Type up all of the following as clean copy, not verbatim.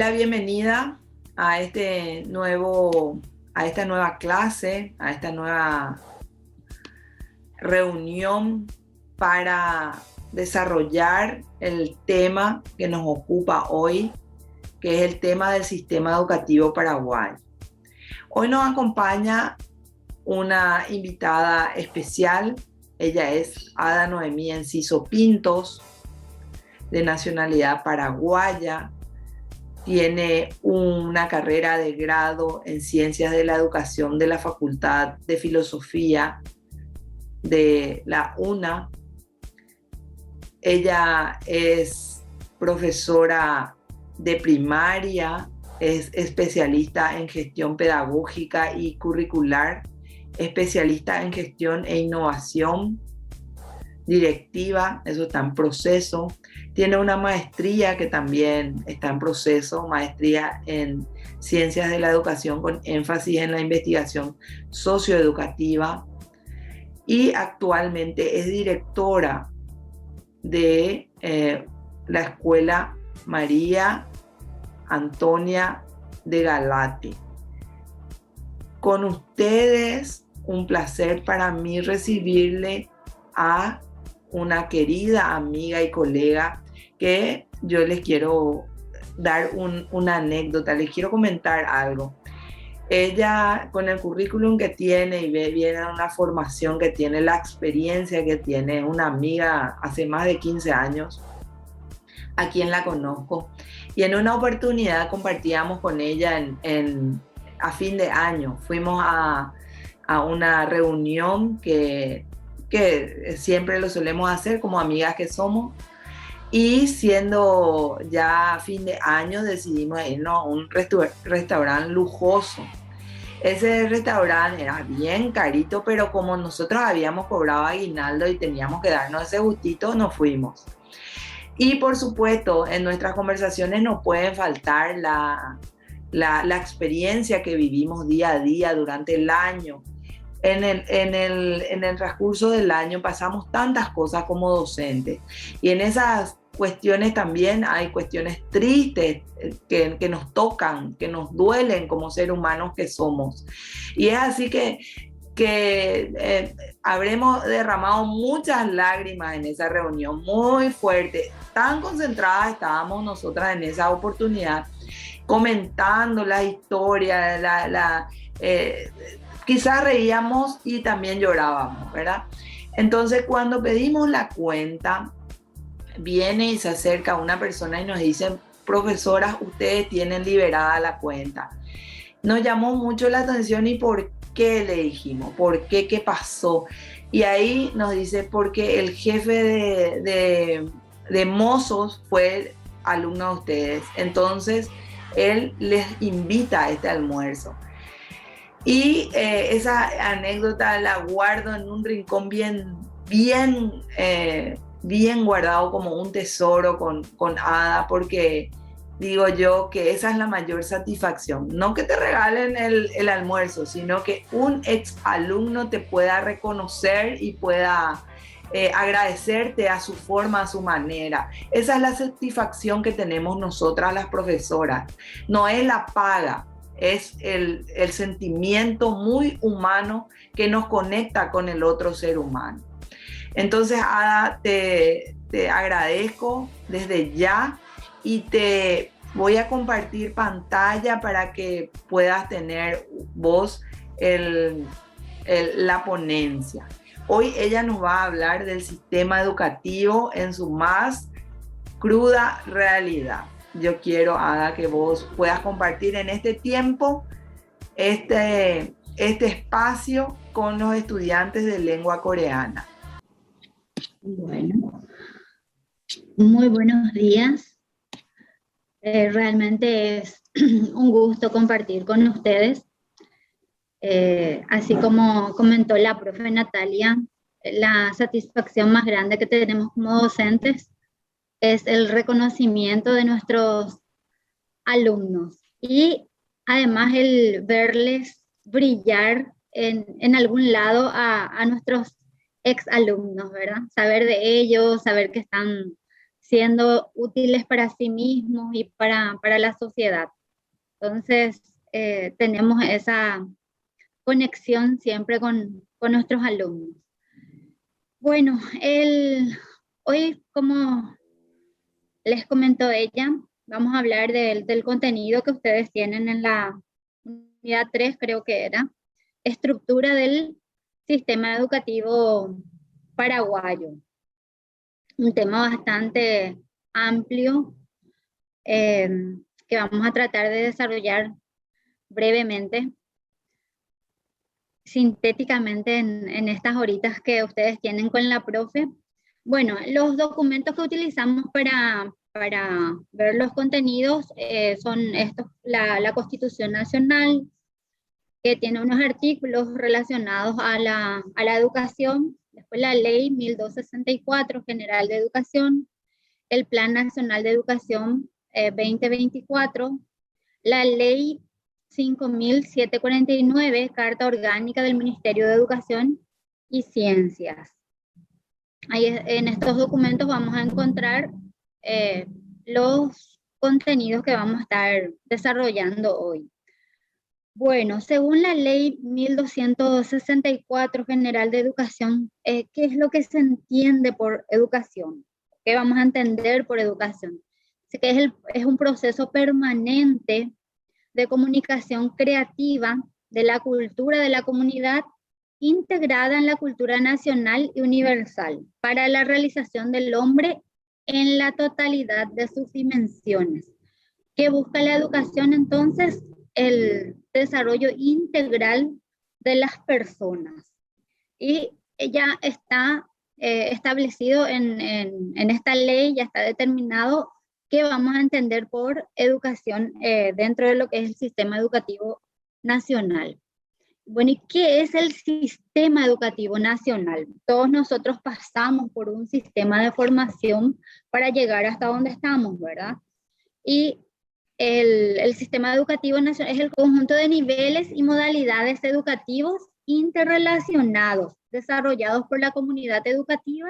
la bienvenida a a esta nueva clase, a esta nueva reunión para desarrollar el tema que nos ocupa hoy, que es el tema del sistema educativo paraguayo. Hoy nos acompaña una invitada especial. Ella es Ada Noemí Enciso Pintos, de nacionalidad paraguaya. Tiene una carrera de grado en Ciencias de la Educación de la Facultad de Filosofía de la UNA. Ella es profesora de primaria, es especialista en gestión pedagógica y curricular, especialista en gestión e innovación directiva, eso está en proceso. Tiene una maestría que también está en proceso, maestría en Ciencias de la Educación con énfasis en la investigación socioeducativa, y actualmente es directora de la Escuela María Antonia de Galati. Con ustedes, un placer para mí recibirle a una querida amiga y colega que yo les quiero dar una anécdota, les quiero comentar algo. Ella, con el currículum que tiene y viene una formación que tiene, la experiencia que tiene, es una amiga hace más de 15 años, a quien la conozco. Y en una oportunidad compartíamos con ella a fin de año. Fuimos a una reunión que siempre lo solemos hacer como amigas que somos. Y siendo ya fin de año decidimos irnos a un restaurante lujoso. Ese restaurante era bien carito, pero como nosotros habíamos cobrado aguinaldo y teníamos que darnos ese gustito, nos fuimos. Y por supuesto, en nuestras conversaciones no pueden faltar la experiencia que vivimos día a día durante el año. En el transcurso del año pasamos tantas cosas como docentes, y en esas cuestiones también hay cuestiones tristes que nos tocan, que nos duelen como seres humanos que somos. Y es así que habremos derramado muchas lágrimas en esa reunión, muy fuerte. Tan concentradas estábamos nosotras en esa oportunidad, comentando la historia, quizás reíamos y también llorábamos, ¿verdad? Entonces, cuando pedimos la cuenta, viene y se acerca una persona y nos dice: profesoras, ustedes tienen liberada la cuenta. Nos llamó mucho la atención. ¿Y por qué? Le dijimos, ¿por qué? ¿Qué pasó? Y ahí nos dice: porque el jefe de mozos fue alumno de ustedes, entonces él les invita a este almuerzo. Y esa anécdota la guardo en un rincón bien guardado, como un tesoro con Ada, porque digo yo que esa es la mayor satisfacción. No que te regalen el almuerzo, sino que un ex alumno te pueda reconocer y pueda agradecerte a su forma, a su manera. Esa es la satisfacción que tenemos nosotras las profesoras. No es la paga, es el sentimiento muy humano que nos conecta con el otro ser humano. Entonces, Ada, te agradezco desde ya, y te voy a compartir pantalla para que puedas tener vos la ponencia. Hoy ella nos va a hablar del sistema educativo en su más cruda realidad. Yo quiero, Ada, que vos puedas compartir en este tiempo este espacio con los estudiantes de lengua coreana. Bueno, muy buenos días. Realmente es un gusto compartir con ustedes. Así como comentó la profe Natalia, la satisfacción más grande que tenemos como docentes es el reconocimiento de nuestros alumnos, y además el verles brillar en algún lado a nuestros ex alumnos, ¿verdad? Saber de ellos, saber que están siendo útiles para sí mismos y para la sociedad. Entonces, tenemos esa conexión siempre con nuestros alumnos. Bueno, hoy, como les comentó ella, vamos a hablar del contenido que ustedes tienen en la unidad 3, creo que era, estructura del sistema educativo paraguayo. Un tema bastante amplio que vamos a tratar de desarrollar brevemente, sintéticamente en estas horitas que ustedes tienen con la profe. Bueno, los documentos que utilizamos para ver los contenidos son estos: la Constitución Nacional, que tiene unos artículos relacionados a la educación, después la Ley 1264 General de Educación, el Plan Nacional de Educación 2024, la Ley 5749, Carta Orgánica del Ministerio de Educación y Ciencias. Ahí, en estos documentos vamos a encontrar los contenidos que vamos a estar desarrollando hoy. Bueno, según la Ley 1264 General de Educación, ¿qué es lo que se entiende por educación? ¿Qué vamos a entender por educación? Que es un proceso permanente de comunicación creativa de la cultura de la comunidad, integrada en la cultura nacional y universal, para la realización del hombre en la totalidad de sus dimensiones. ¿Qué busca la educación entonces? El desarrollo integral de las personas. Y ya está establecido en esta ley, ya está determinado qué vamos a entender por educación dentro de lo que es el sistema educativo nacional. Bueno, ¿y qué es el sistema educativo nacional? Todos nosotros pasamos por un sistema de formación para llegar hasta donde estamos, ¿verdad? Y el sistema educativo nacional es el conjunto de niveles y modalidades educativos interrelacionados, desarrollados por la comunidad educativa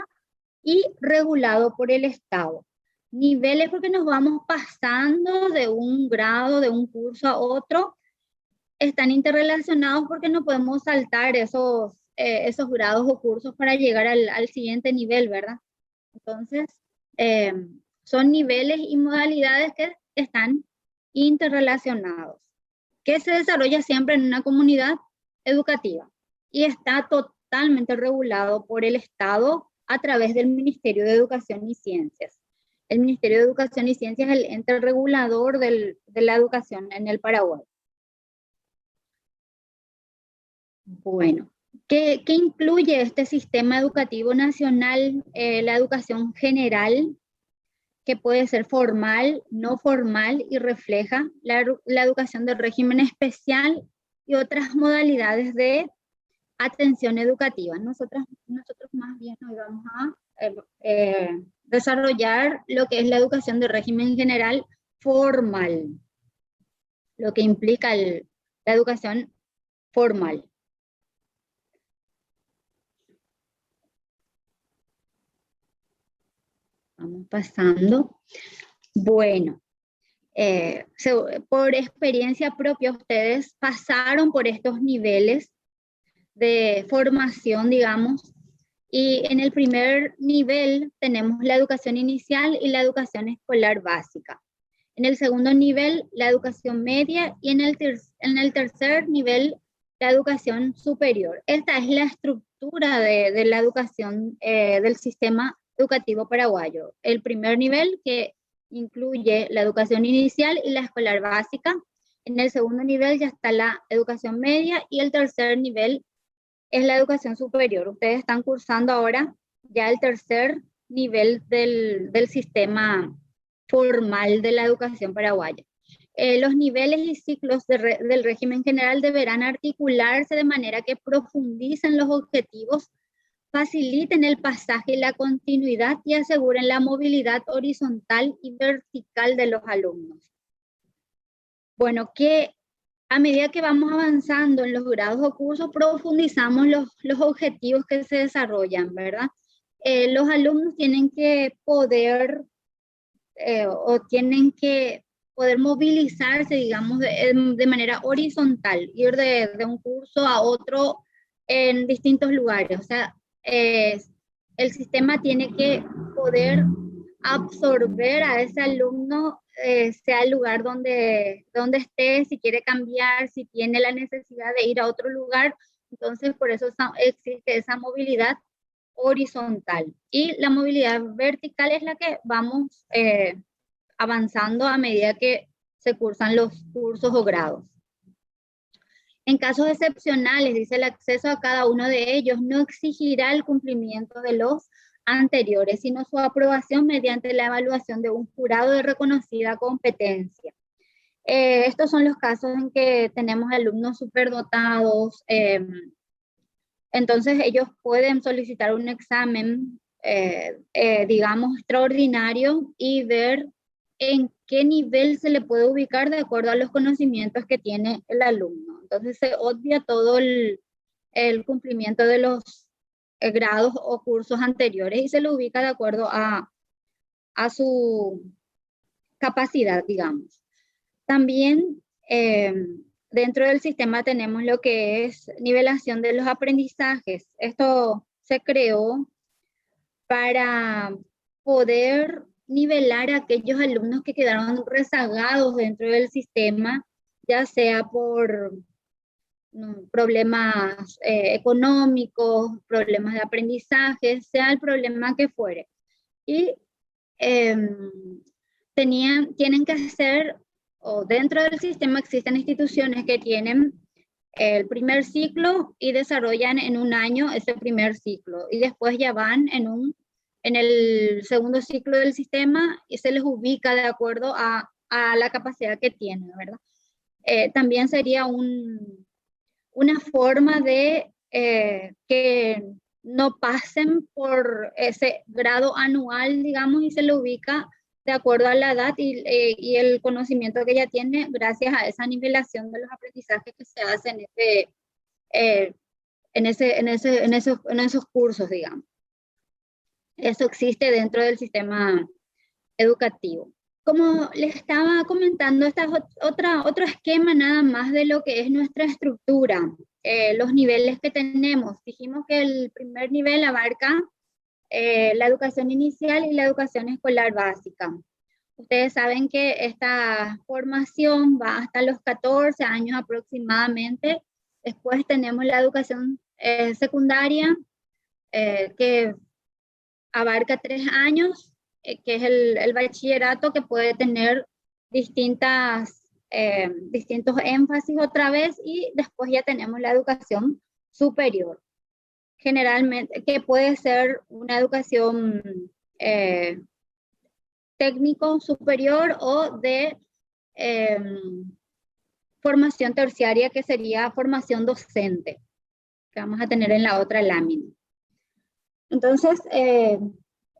y regulado por el Estado. Niveles porque nos vamos pasando de un grado, de un curso a otro, están interrelacionados porque no podemos saltar esos grados o cursos para llegar al siguiente nivel, ¿verdad? Entonces, son niveles y modalidades que están interrelacionados, que se desarrolla siempre en una comunidad educativa y está totalmente regulado por el Estado a través del Ministerio de Educación y Ciencias. El Ministerio de Educación y Ciencias es el ente regulador de la educación en el Paraguay. Bueno, ¿qué incluye este sistema educativo nacional? La educación general, que puede ser formal, no formal, y refleja la educación de régimen especial y otras modalidades de atención educativa. Nosotros más bien hoy vamos a desarrollar lo que es la educación de régimen general formal, lo que implica la educación formal. Vamos pasando. Bueno, por experiencia propia, ustedes pasaron por estos niveles de formación, digamos, y en el primer nivel tenemos la educación inicial y la educación escolar básica. En el segundo nivel, la educación media, y en el tercer nivel, la educación superior. Esta es la estructura de la educación del sistema educativo paraguayo. El primer nivel, que incluye la educación inicial y la escolar básica. En el segundo nivel ya está la educación media, y el tercer nivel es la educación superior. Ustedes están cursando ahora ya el tercer nivel del sistema formal de la educación paraguaya. Los niveles y ciclos del régimen general deberán articularse de manera que profundicen los objetivos, faciliten el pasaje y la continuidad y aseguren la movilidad horizontal y vertical de los alumnos. Bueno, que a medida que vamos avanzando en los grados o cursos, profundizamos los objetivos que se desarrollan, ¿verdad? Los alumnos tienen que poder o tienen que poder movilizarse, digamos, de manera horizontal, ir de un curso a otro en distintos lugares. O sea, el sistema tiene que poder absorber a ese alumno, sea el lugar donde esté, si quiere cambiar, si tiene la necesidad de ir a otro lugar. Entonces, por eso existe esa movilidad horizontal. Y la movilidad vertical es la que vamos avanzando a medida que se cursan los cursos o grados. En casos excepcionales, dice, el acceso a cada uno de ellos no exigirá el cumplimiento de los anteriores, sino su aprobación mediante la evaluación de un jurado de reconocida competencia. Estos son los casos en que tenemos alumnos superdotados, entonces ellos pueden solicitar un examen, digamos, extraordinario y ver en qué nivel se le puede ubicar de acuerdo a los conocimientos que tiene el alumno. Entonces se obvia todo el cumplimiento de los grados o cursos anteriores y se lo ubica de acuerdo a su capacidad, digamos. También dentro del sistema tenemos lo que es nivelación de los aprendizajes. Esto se creó para poder nivelar a aquellos alumnos que quedaron rezagados dentro del sistema, ya sea por problemas económicos, problemas de aprendizaje, sea el problema que fuere. Y tienen que hacer, o dentro del sistema existen instituciones que tienen el primer ciclo y desarrollan en un año ese primer ciclo, y después ya van en el segundo ciclo del sistema y se les ubica de acuerdo a la capacidad que tienen, ¿verdad? También sería una forma de que no pasen por ese grado anual, digamos, y se le ubica de acuerdo a la edad y el conocimiento que ella tiene gracias a esa nivelación de los aprendizajes que se hacen en esos cursos, digamos. Eso existe dentro del sistema educativo. Como les estaba comentando, esta es otro esquema nada más de lo que es nuestra estructura, los niveles que tenemos. Dijimos que el primer nivel abarca la educación inicial y la educación escolar básica. Ustedes saben que esta formación va hasta los 14 años aproximadamente. Después tenemos la educación secundaria, que abarca 3 años, que es el bachillerato, que puede tener distintos énfasis otra vez, y después ya tenemos la educación superior, generalmente, que puede ser una educación técnico superior o de formación terciaria, que sería formación docente, que vamos a tener en la otra lámina. Entonces,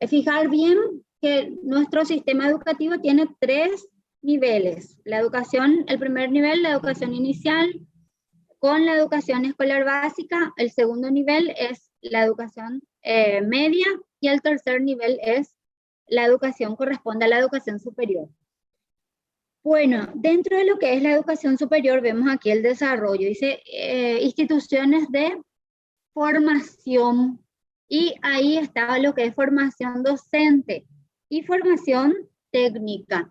fijar bien que nuestro sistema educativo tiene 3 niveles. La educación, el primer nivel, la educación inicial, con la educación escolar básica. El segundo nivel es la educación media, y el tercer nivel es la educación, corresponde a la educación superior. Bueno, dentro de lo que es la educación superior, vemos aquí el desarrollo. Dice instituciones de formación, y ahí está lo que es formación docente y formación técnica.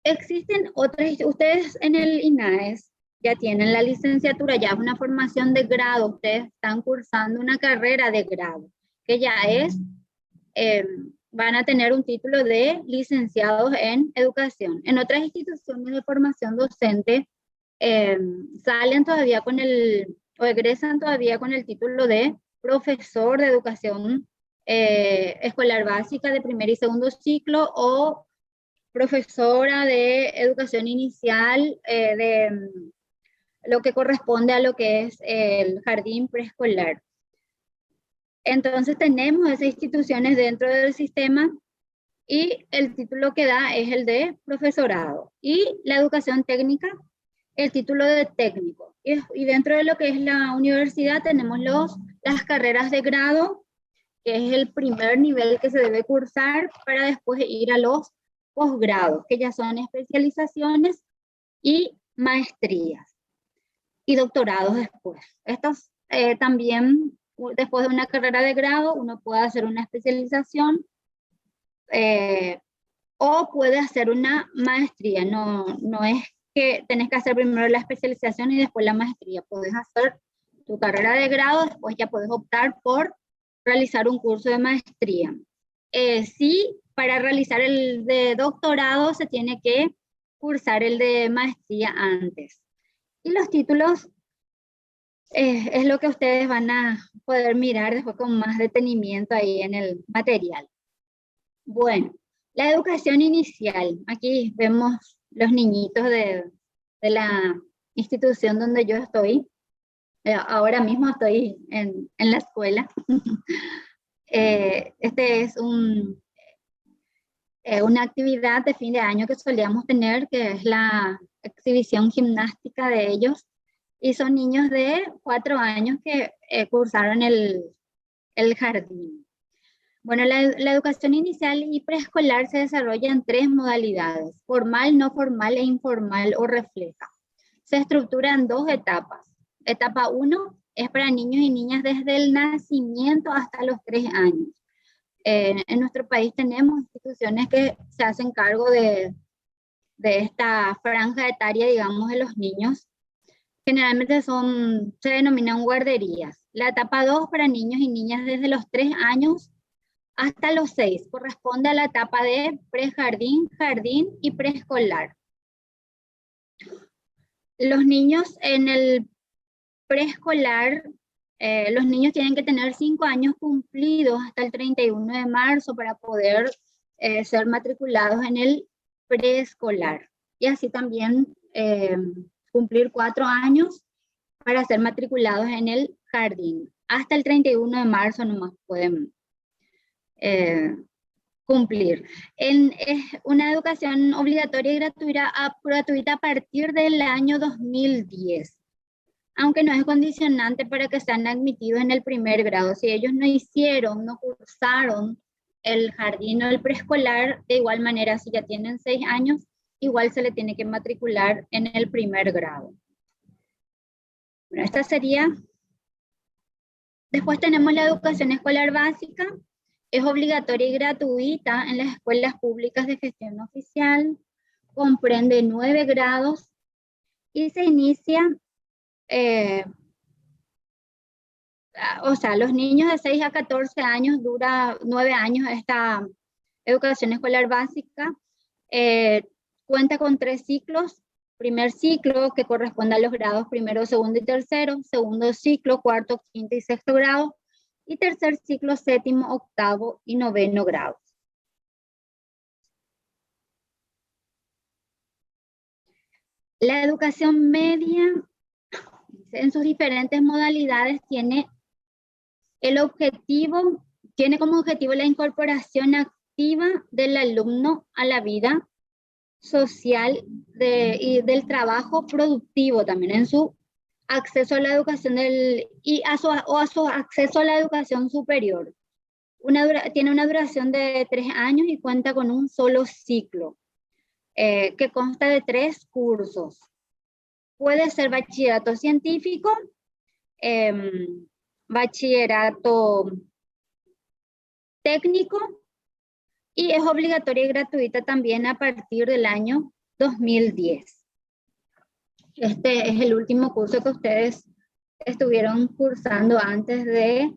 Existen otras, ustedes en el INAES ya tienen la licenciatura, ya es una formación de grado, ustedes están cursando una carrera de grado, que ya es, van a tener un título de licenciados en educación. En otras instituciones de formación docente salen todavía o egresan todavía con el título de profesor de educación escolar básica de primer y segundo ciclo, o profesora de educación inicial de lo que corresponde a lo que es el jardín preescolar. Entonces tenemos esas instituciones dentro del sistema, y el título que da es el de profesorado. Y la educación técnica, el título de técnico. Y dentro de lo que es la universidad tenemos las carreras de grado, que es el primer nivel que se debe cursar para después ir a los posgrados, que ya son especializaciones y maestrías y doctorados después. Estos también, después de una carrera de grado, uno puede hacer una especialización o puede hacer una maestría. No es que tenés que hacer primero la especialización y después la maestría. Puedes hacer tu carrera de grado, después ya puedes optar por realizar un curso de maestría. Sí, para realizar el de doctorado se tiene que cursar el de maestría antes. Y los títulos es lo que ustedes van a poder mirar después con más detenimiento ahí en el material. Bueno, la educación inicial. Aquí vemos los niñitos de la institución donde yo estoy. Ahora mismo estoy en la escuela. Este es una actividad de fin de año que solíamos tener, que es la exhibición gimnástica de ellos. Y son niños de 4 años que cursaron el jardín. Bueno, la educación inicial y preescolar se desarrolla en 3 modalidades: formal, no formal e informal o refleja. Se estructura en 2 etapas. Etapa 1 es para niños y niñas desde el nacimiento hasta los 3 años. En nuestro país tenemos instituciones que se hacen cargo de esta franja etaria, digamos, de los niños. Generalmente se denominan guarderías. La etapa 2 para niños y niñas desde los 3 años hasta los 6 corresponde a la etapa de prejardín, jardín y preescolar. Los niños en el preescolar, los niños tienen que tener 5 años cumplidos hasta el 31 de marzo para poder ser matriculados en el preescolar. Y así también cumplir 4 años para ser matriculados en el jardín. Hasta el 31 de marzo nomás pueden cumplir. Es una educación obligatoria y gratuita a partir del año 2010, aunque no es condicionante para que sean admitidos en el primer grado. Si ellos no cursaron el jardín o el preescolar, de igual manera, si ya tienen 6 años, igual se le tiene que matricular en el primer grado. Bueno, esta sería. Después tenemos la educación escolar básica. Es obligatoria y gratuita en las escuelas públicas de gestión oficial. Comprende 9 grados y se inicia, los niños de 6 a 14 años, dura 9 años esta educación escolar básica. Cuenta con 3 ciclos. Primer ciclo, que corresponde a los grados primero, segundo y tercero. Segundo ciclo, cuarto, quinto y sexto grado. Y tercer ciclo, séptimo, octavo y noveno grado. La educación media, en sus diferentes modalidades, tiene como objetivo la incorporación activa del alumno a la vida social y del trabajo productivo también en su acceso a la educación a su acceso a la educación superior. Tiene una duración de 3 años y cuenta con un solo ciclo que consta de 3 cursos. Puede ser bachillerato científico, bachillerato técnico, y es obligatoria y gratuita también a partir del año 2010. Este es el último curso que ustedes estuvieron cursando antes de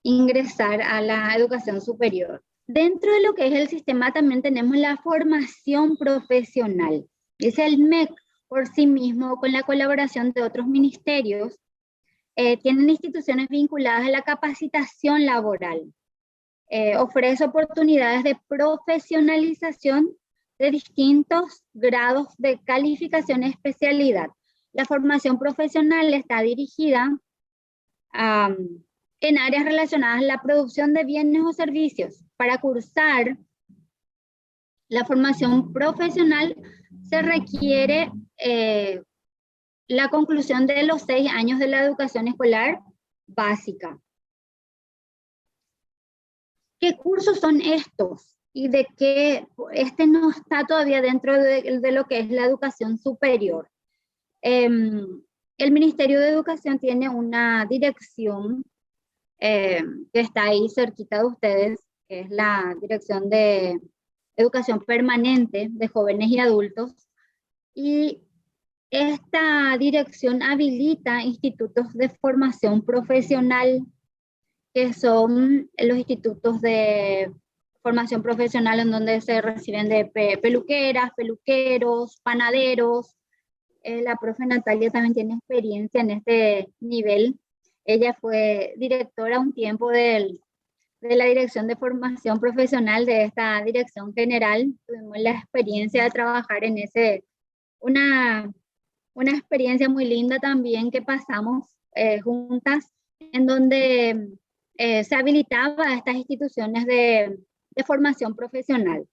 ingresar a la educación superior. Dentro de lo que es el sistema también tenemos la formación profesional. Es el MEC por sí mismo, con la colaboración de otros ministerios, tienen instituciones vinculadas a la capacitación laboral. Ofrece oportunidades de profesionalización de distintos grados de calificación y especialidad. La formación profesional está dirigida en áreas relacionadas a la producción de bienes o servicios. Para cursar la formación profesional se requiere la conclusión de los 6 años de la educación escolar básica. ¿Qué cursos son estos? y de que este no está todavía dentro de lo que es la educación superior. El Ministerio de Educación tiene una dirección que está ahí cerquita de ustedes, que es la Dirección de Educación Permanente de Jóvenes y Adultos, y esta dirección habilita institutos de formación profesional, que son los institutos de formación profesional en donde se reciben de peluqueras, peluqueros, panaderos. La profe Natalia también tiene experiencia en este nivel. Ella fue directora un tiempo de la Dirección de Formación Profesional de esta dirección general. Tuvimos la experiencia de trabajar en una, una experiencia muy linda también que pasamos juntas, en donde se habilitaba a estas instituciones de formación profesional.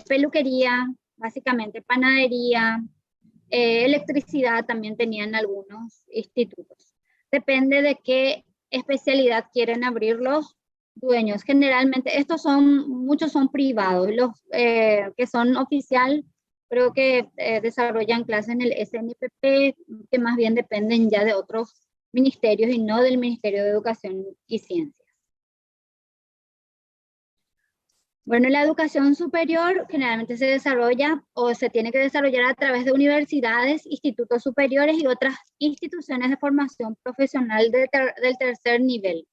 Peluquería, básicamente panadería, electricidad también tenían algunos institutos. Depende de qué especialidad quieren abrir los dueños. Generalmente, muchos son privados, los que son oficial, creo que desarrollan clases en el SNPP, que más bien dependen ya de otros ministerios y no del Ministerio de Educación y Ciencia. Bueno, la educación superior generalmente se desarrolla o se tiene que desarrollar a través de universidades, institutos superiores y otras instituciones de formación profesional del tercer nivel.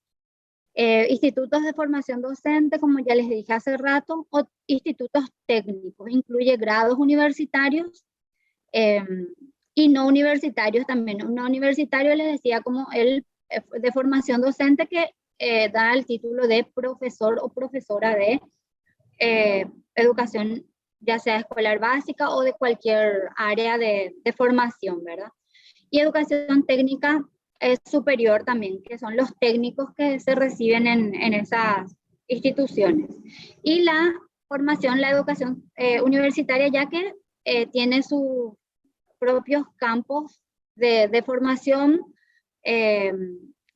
Institutos de formación docente, como ya les dije hace rato, o institutos técnicos, incluye grados universitarios y no universitarios también. No universitario les decía como el de formación docente que da el título de profesor o profesora de educación, ya sea escolar básica o de cualquier área de formación, ¿verdad? Y educación técnica superior también, que son los técnicos que se reciben en esas instituciones. Y la formación, la educación universitaria, ya que tiene sus propios campos de formación,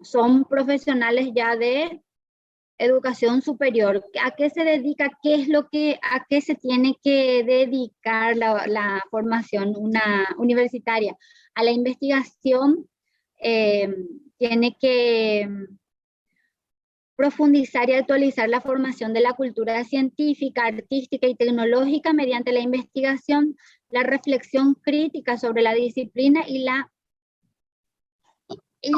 son profesionales ya de educación superior. ¿A qué se dedica? ¿A qué se tiene que dedicar la formación universitaria? A la investigación, tiene que profundizar y actualizar la formación de la cultura científica, artística y tecnológica mediante la investigación, la reflexión crítica sobre la disciplina y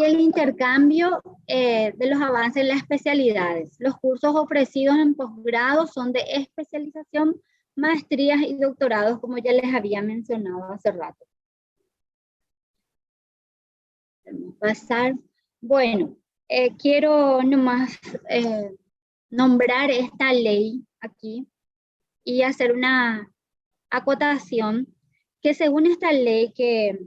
el intercambio de los avances en las especialidades. Los cursos ofrecidos en posgrado son de especialización, maestrías y doctorados, como ya les había mencionado hace rato. Vamos a pasar. Bueno, quiero nomás nombrar esta ley aquí y hacer una acotación que según esta ley que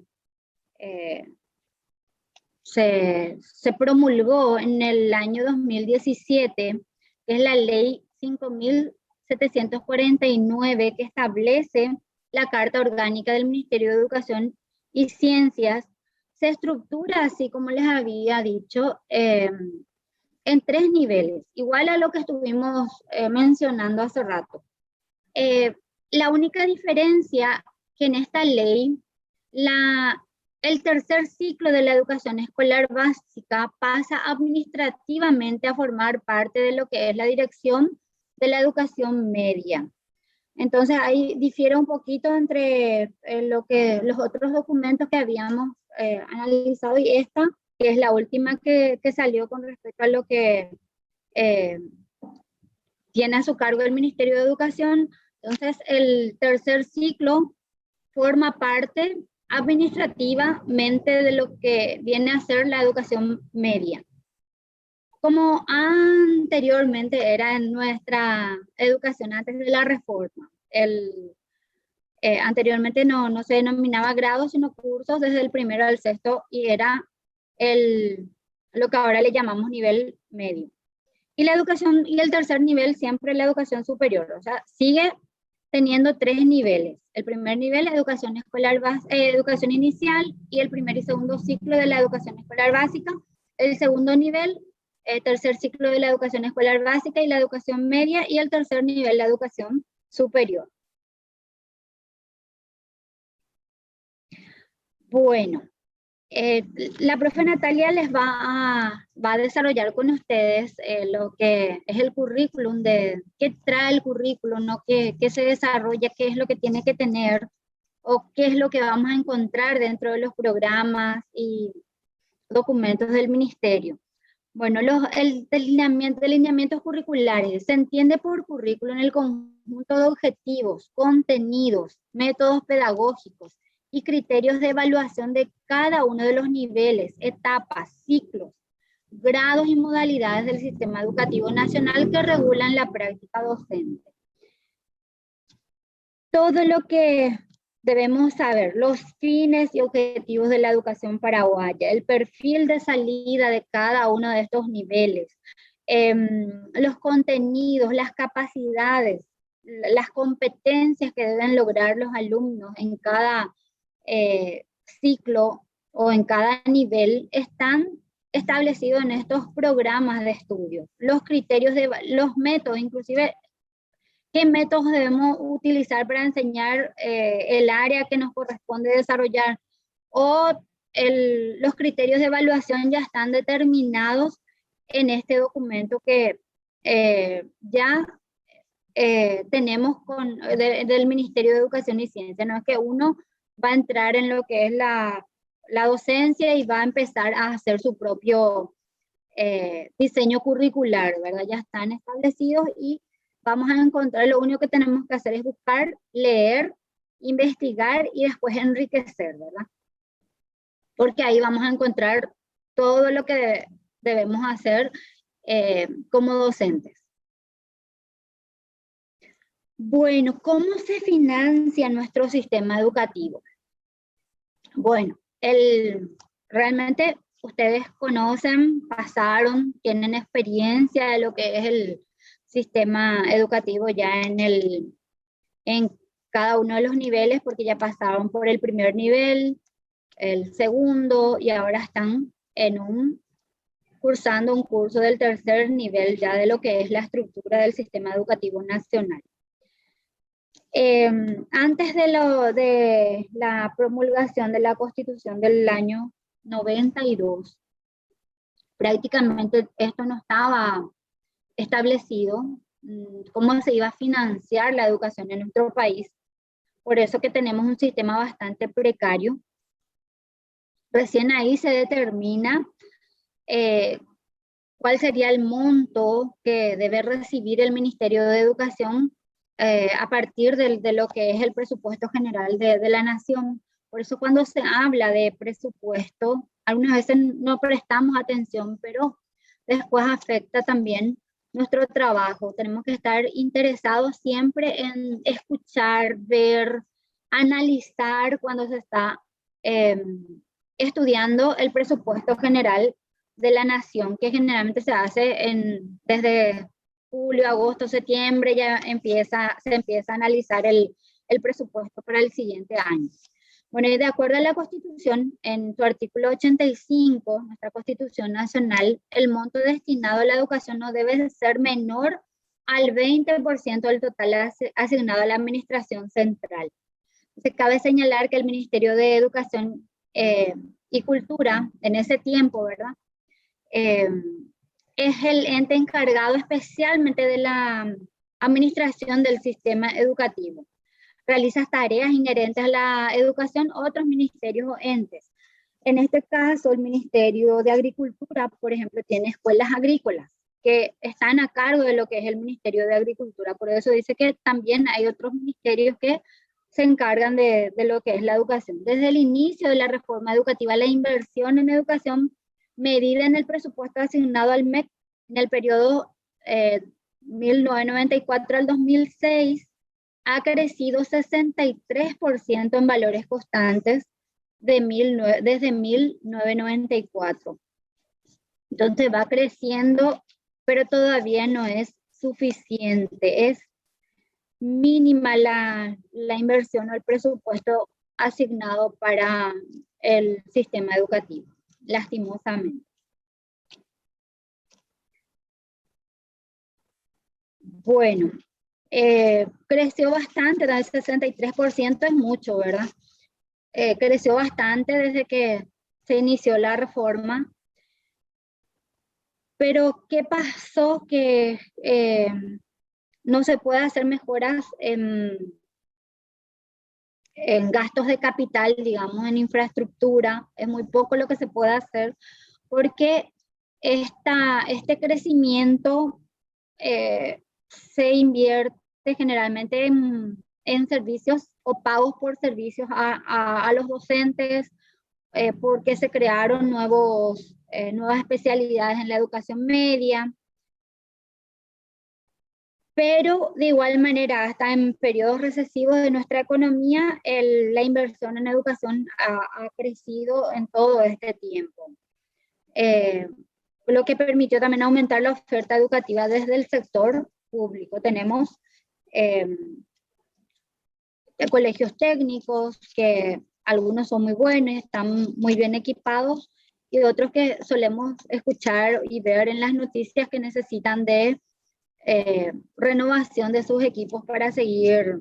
se promulgó en el año 2017, que es la ley 5.749, que establece la Carta Orgánica del Ministerio de Educación y Ciencias, se estructura, así como les había dicho, en 3 niveles, igual a lo que estuvimos mencionando hace rato. La única diferencia que en esta ley, el tercer ciclo de la educación escolar básica pasa administrativamente a formar parte de lo que es la dirección de la educación media. Entonces ahí difiere un poquito entre los otros documentos que habíamos analizado y esta, que es la última que salió con respecto a lo que tiene a su cargo el Ministerio de Educación. Entonces el tercer ciclo forma parte administrativamente de lo que viene a ser la educación media. Como anteriormente era en nuestra educación antes de la reforma. Anteriormente no se denominaba grados, sino cursos desde el primero al sexto y era lo que ahora le llamamos nivel medio. Y la educación, y el tercer nivel siempre la educación superior, o sea, sigue teniendo 3 niveles. El primer nivel, educación escolar educación inicial, y el primer y segundo ciclo de la educación escolar básica. El segundo nivel, tercer ciclo de la educación escolar básica y la educación media, y el tercer nivel, la educación superior. Bueno, la profe Natalia les va a desarrollar con ustedes lo que es el currículum, de qué trae el currículum, ¿no? Qué se desarrolla, qué es lo que tiene que tener, o qué es lo que vamos a encontrar dentro de los programas y documentos del ministerio. Bueno, el delineamientos curriculares se entiende por currículum el conjunto de objetivos, contenidos, métodos pedagógicos y criterios de evaluación de cada uno de los niveles, etapas, ciclos, grados y modalidades del sistema educativo nacional que regulan la práctica docente. Todo lo que debemos saber, los fines y objetivos de la educación paraguaya, el perfil de salida de cada uno de estos niveles, los contenidos, las capacidades, las competencias que deben lograr los alumnos en cada ciclo o en cada nivel están establecidos en estos programas de estudio. Los criterios, los métodos, inclusive qué métodos debemos utilizar para enseñar el área que nos corresponde desarrollar, o los criterios de evaluación ya están determinados en este documento que ya tenemos del Ministerio de Educación y Ciencia. No es que uno va a entrar en lo que es la docencia y va a empezar a hacer su propio diseño curricular, ¿verdad? Ya están establecidos y vamos a encontrar, lo único que tenemos que hacer es buscar, leer, investigar y después enriquecer, ¿verdad? Porque ahí vamos a encontrar todo lo que debemos hacer como docentes. Bueno, ¿cómo se financia nuestro sistema educativo? Bueno, realmente ustedes conocen, pasaron, tienen experiencia de lo que es el sistema educativo ya en cada uno de los niveles, porque ya pasaron por el primer nivel, el segundo, y ahora están cursando un curso del tercer nivel ya de lo que es la estructura del sistema educativo nacional. Antes de la promulgación de la Constitución del año 92, prácticamente esto no estaba establecido, cómo se iba a financiar la educación en nuestro país. Por eso que tenemos un sistema bastante precario. Recién ahí se determina cuál sería el monto que debe recibir el Ministerio de Educación a partir de lo que es el presupuesto general de la nación. Por eso cuando se habla de presupuesto, algunas veces no prestamos atención, pero después afecta también nuestro trabajo. Tenemos que estar interesados siempre en escuchar, ver, analizar cuando se está estudiando el presupuesto general de la nación, que generalmente se hace desde julio, agosto, septiembre, ya se empieza a analizar el presupuesto para el siguiente año. Bueno, y de acuerdo a la Constitución, en su artículo 85, nuestra Constitución Nacional, el monto destinado a la educación no debe ser menor al 20% del total asignado a la administración central. Entonces, cabe señalar que el Ministerio de Educación y Cultura, en ese tiempo, ¿verdad?, es el ente encargado especialmente de la administración del sistema educativo. Realiza tareas inherentes a la educación otros ministerios o entes. En este caso, el Ministerio de Agricultura, por ejemplo, tiene escuelas agrícolas que están a cargo de lo que es el Ministerio de Agricultura. Por eso dice que también hay otros ministerios que se encargan de lo que es la educación. Desde el inicio de la reforma educativa, la inversión en educación medida en el presupuesto asignado al MEC en el periodo 1994 al 2006 ha crecido 63% en valores constantes desde 1994. Entonces va creciendo, pero todavía no es suficiente. Es mínima la inversión o el presupuesto asignado para el sistema educativo, lastimosamente. Bueno, creció bastante, el 63% es mucho, ¿verdad? Creció bastante desde que se inició la reforma. Pero, ¿qué pasó? Que no se puede hacer mejoras en gastos de capital, digamos, en infraestructura. Es muy poco lo que se puede hacer porque este crecimiento se invierte generalmente en servicios o pagos por servicios a los docentes, porque se crearon nuevas especialidades en la educación media. Pero de igual manera, hasta en periodos recesivos de nuestra economía, la inversión en educación ha crecido en todo este tiempo. Lo que permitió también aumentar la oferta educativa desde el sector público. Tenemos colegios técnicos, que algunos son muy buenos, están muy bien equipados, y otros que solemos escuchar y ver en las noticias que necesitan de renovación de sus equipos para seguir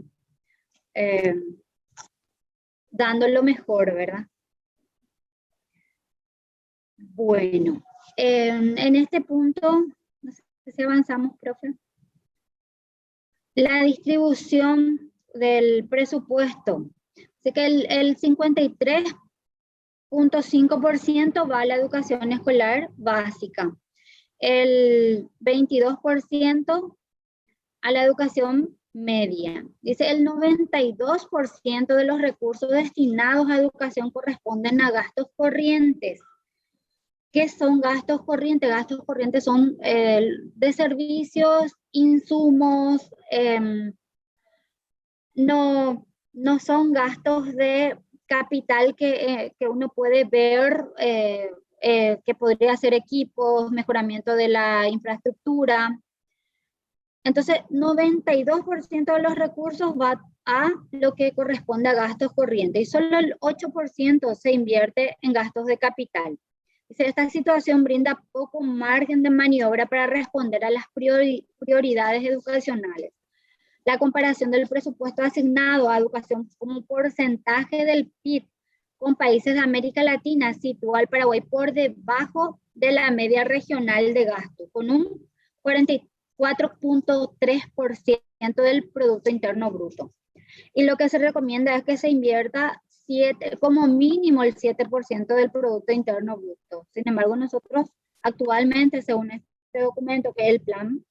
dando lo mejor, ¿verdad? Bueno, en este punto, no sé si avanzamos, profe. La distribución del presupuesto. Así que el 53.5% va a la educación escolar básica, el 22% a la educación media. Dice, el 92% de los recursos destinados a educación corresponden a gastos corrientes. ¿Qué son gastos corrientes? Gastos corrientes son de servicios, insumos, no son gastos de capital que uno puede ver, que podría ser equipos, mejoramiento de la infraestructura. Entonces, 92% de los recursos va a lo que corresponde a gastos corrientes y solo el 8% se invierte en gastos de capital. Esta situación brinda poco margen de maniobra para responder a las prioridades educacionales. La comparación del presupuesto asignado a educación como porcentaje del PIB con países de América Latina sitúa al Paraguay por debajo de la media regional de gasto, con un 44.3% del Producto Interno Bruto. Y lo que se recomienda es que se invierta como mínimo el 7% del Producto Interno Bruto. Sin embargo, nosotros actualmente, según este documento, que es el Plan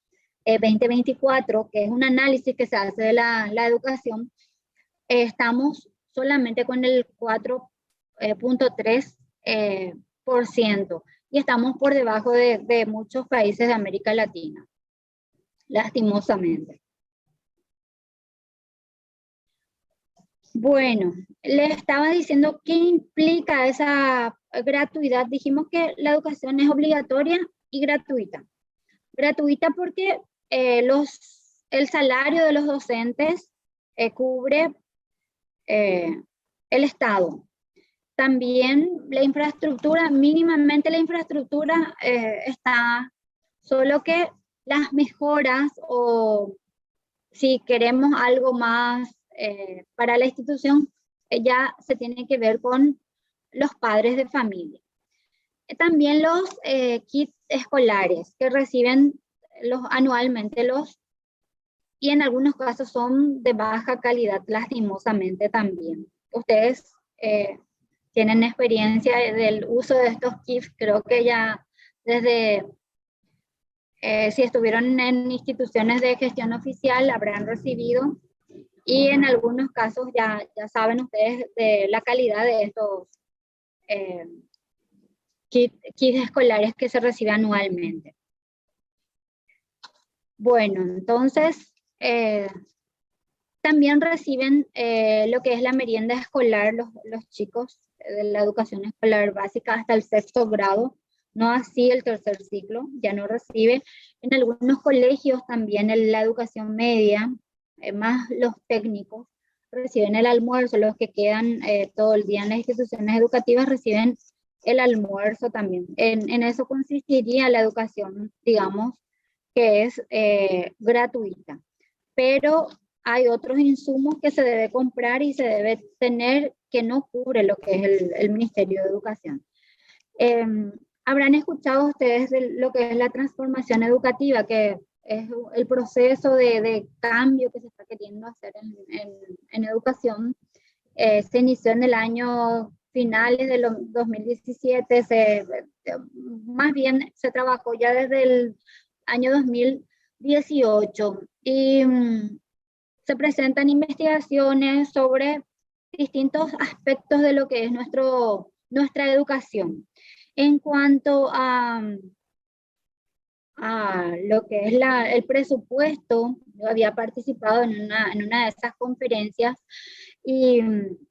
2024, que es un análisis que se hace de la educación, estamos solamente con el 4.3%, y estamos por debajo de muchos países de América Latina, lastimosamente. Bueno, le estaba diciendo qué implica esa gratuidad. Dijimos que la educación es obligatoria y gratuita. Gratuita porque el salario de los docentes cubre el Estado. También la infraestructura, mínimamente la infraestructura está, solo que las mejoras, o si queremos algo más para la institución, ya se tiene que ver con los padres de familia. También los kits escolares que reciben anualmente y en algunos casos son de baja calidad, lastimosamente también. Ustedes tienen experiencia del uso de estos kits, creo que ya desde, si estuvieron en instituciones de gestión oficial, habrán recibido, y en algunos casos ya saben ustedes de la calidad de estos kits escolares que se reciben anualmente. Bueno, entonces también reciben lo que es la merienda escolar los chicos de la educación escolar básica hasta el 6º grado, no así el 3er ciclo, ya no recibe. En algunos colegios también en la educación media, más los técnicos, reciben el almuerzo. Los que quedan todo el día en las instituciones educativas reciben el almuerzo también. En eso consistiría la educación, digamos, que es gratuita, pero hay otros insumos que se debe comprar y se debe tener que no cubre lo que es el Ministerio de Educación. Habrán escuchado ustedes de lo que es la transformación educativa, que es el proceso de cambio que se está queriendo hacer en educación. Se inició en el año finales de los 2017, más bien se trabajó ya desde el año 2018 y se presentan investigaciones sobre distintos aspectos de lo que es nuestra educación. En cuanto a lo que es el presupuesto, yo había participado en una de esas conferencias y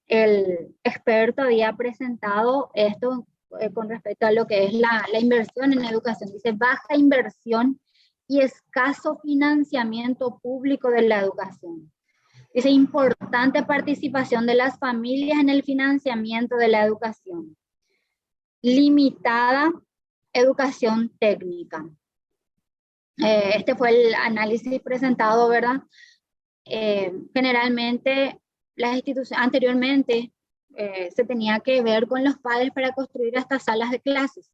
el experto había presentado esto con respecto a lo que es la inversión en educación. Dice, baja inversión y escaso financiamiento público de la educación. Dice, importante participación de las familias en el financiamiento de la educación. Limitada educación técnica. Este fue el análisis presentado, ¿verdad? Generalmente las instituciones, anteriormente se tenía que ver con los padres para construir estas salas de clases.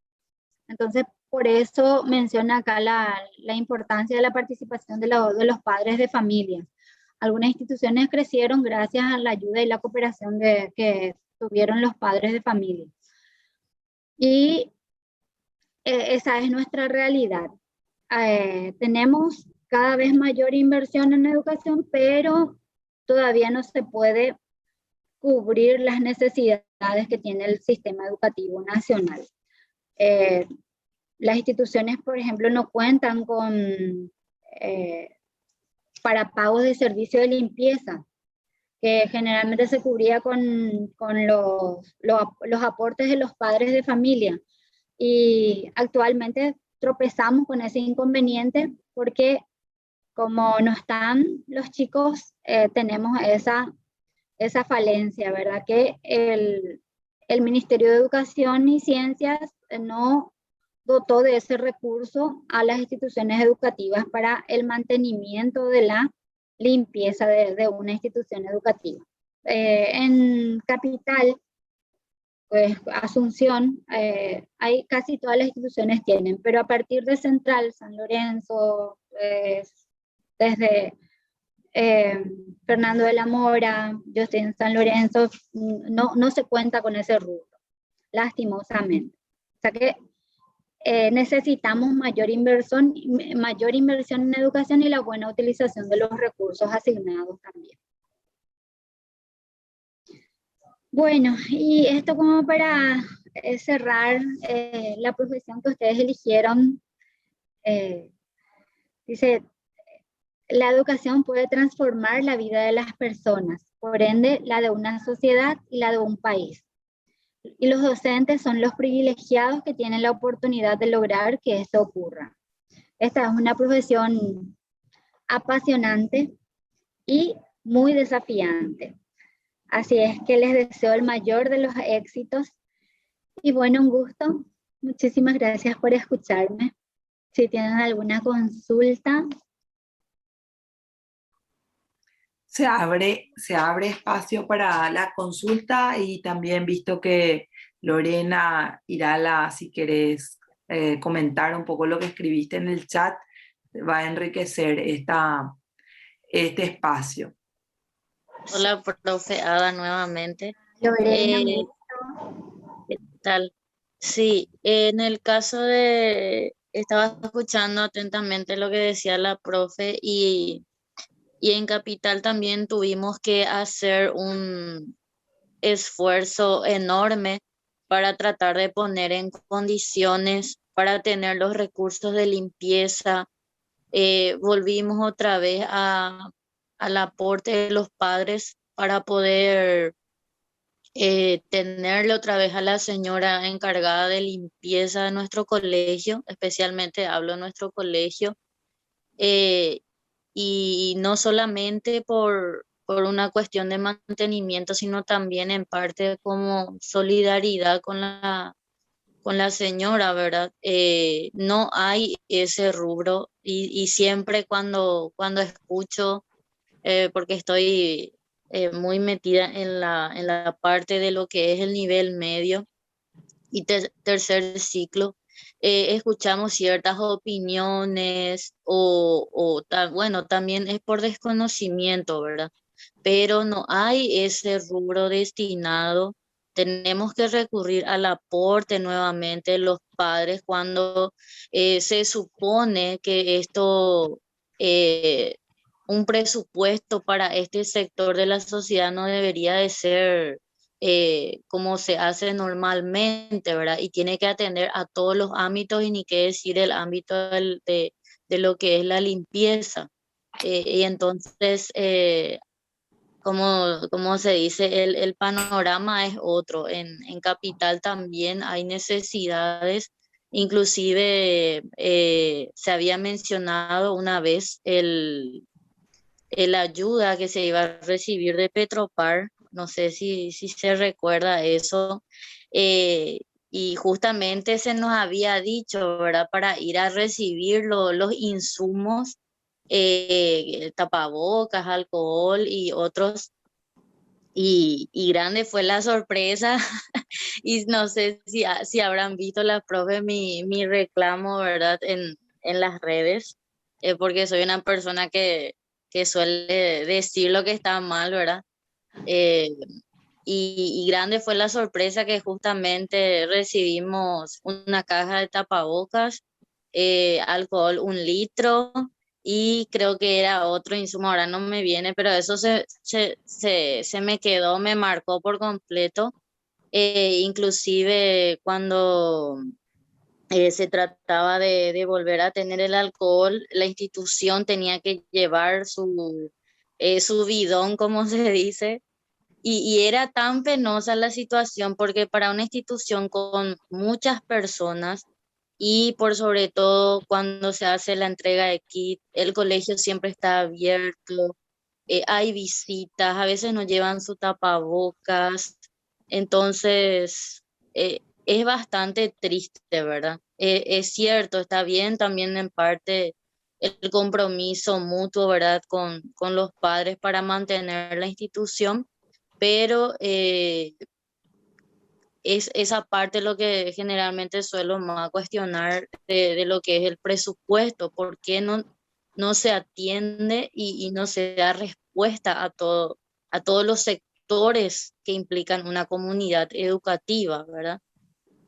Entonces, por eso menciona acá la importancia de la participación de los padres de familias. Algunas instituciones crecieron gracias a la ayuda y la cooperación que tuvieron los padres de familia. Y esa es nuestra realidad. Tenemos cada vez mayor inversión en educación, pero todavía no se puede cubrir las necesidades que tiene el sistema educativo nacional. Las instituciones, por ejemplo, no cuentan con para pagos de servicio de limpieza, que generalmente se cubría con los aportes de los padres de familia. Y actualmente tropezamos con ese inconveniente porque como no están los chicos, tenemos esa falencia, ¿verdad? Que el Ministerio de Educación y Ciencias no dotó de ese recurso a las instituciones educativas para el mantenimiento de la limpieza de una institución educativa. En Capital, pues Asunción, hay casi todas las instituciones tienen, pero a partir de Central, San Lorenzo, desde Fernando de la Mora, yo estoy en San Lorenzo, no se cuenta con ese rubro, lastimosamente. O sea que necesitamos mayor inversión en educación y la buena utilización de los recursos asignados también. Bueno, y esto como para cerrar la profesión que ustedes eligieron, dice, la educación puede transformar la vida de las personas, por ende la de una sociedad y la de un país. Y los docentes son los privilegiados que tienen la oportunidad de lograr que esto ocurra. Esta es una profesión apasionante y muy desafiante. Así es que les deseo el mayor de los éxitos. Y bueno, un gusto. Muchísimas gracias por escucharme. Si tienen alguna consulta. Se abre espacio para la consulta y también visto que Lorena Irala, si querés comentar un poco lo que escribiste en el chat, va a enriquecer este espacio. Hola, profe Ada, nuevamente. Lorena, ¿qué tal? Sí, en el caso estaba escuchando atentamente lo que decía la profe y en Capital también tuvimos que hacer un esfuerzo enorme para tratar de poner en condiciones para tener los recursos de limpieza. Volvimos otra vez al aporte de los padres para poder tenerle otra vez a la señora encargada de limpieza de nuestro colegio, especialmente hablo de nuestro colegio, y no solamente por una cuestión de mantenimiento, sino también en parte como solidaridad con con la señora, ¿verdad? No hay ese rubro y siempre cuando escucho, porque estoy muy metida en la parte de lo que es el nivel medio y tercer ciclo, escuchamos ciertas opiniones bueno, también es por desconocimiento, ¿verdad? Pero no hay ese rubro destinado. Tenemos que recurrir al aporte nuevamente de los padres cuando se supone que eh, un presupuesto para este sector de la sociedad no debería de ser como se hace normalmente, ¿verdad? Y tiene que atender a todos los ámbitos y ni qué decir el ámbito de lo que es la limpieza. Y entonces, como se dice, el panorama es otro. En Capital también hay necesidades. Inclusive se había mencionado una vez el ayuda que se iba a recibir de Petropar, no sé si se recuerda eso, eh, y justamente se nos había dicho, ¿verdad? Para ir a recibir los insumos, tapabocas, alcohol y otros. Y grande fue la sorpresa y no sé si habrán visto las profes mi reclamo, ¿verdad? En las redes, porque soy una persona que suele decir lo que está mal, ¿verdad? Eh, y grande fue la sorpresa que justamente recibimos una caja de tapabocas, alcohol 1 litro y creo que era otro insumo, ahora no me viene, pero eso se me quedó, me marcó por completo. Inclusive cuando se trataba de volver a tener el alcohol, la institución tenía que llevar su bidón, como se dice, y era tan penosa la situación porque para una institución con muchas personas y por sobre todo cuando se hace la entrega de kit, el colegio siempre está abierto, hay visitas, a veces no llevan su tapabocas, entonces es bastante triste, ¿verdad? Es cierto, está bien también en parte el compromiso mutuo, ¿verdad? Con los padres para mantener la institución, pero es esa parte lo que generalmente suelo más cuestionar de lo que es el presupuesto, por qué no se atiende y no se da respuesta a todos los sectores que implican una comunidad educativa, ¿verdad?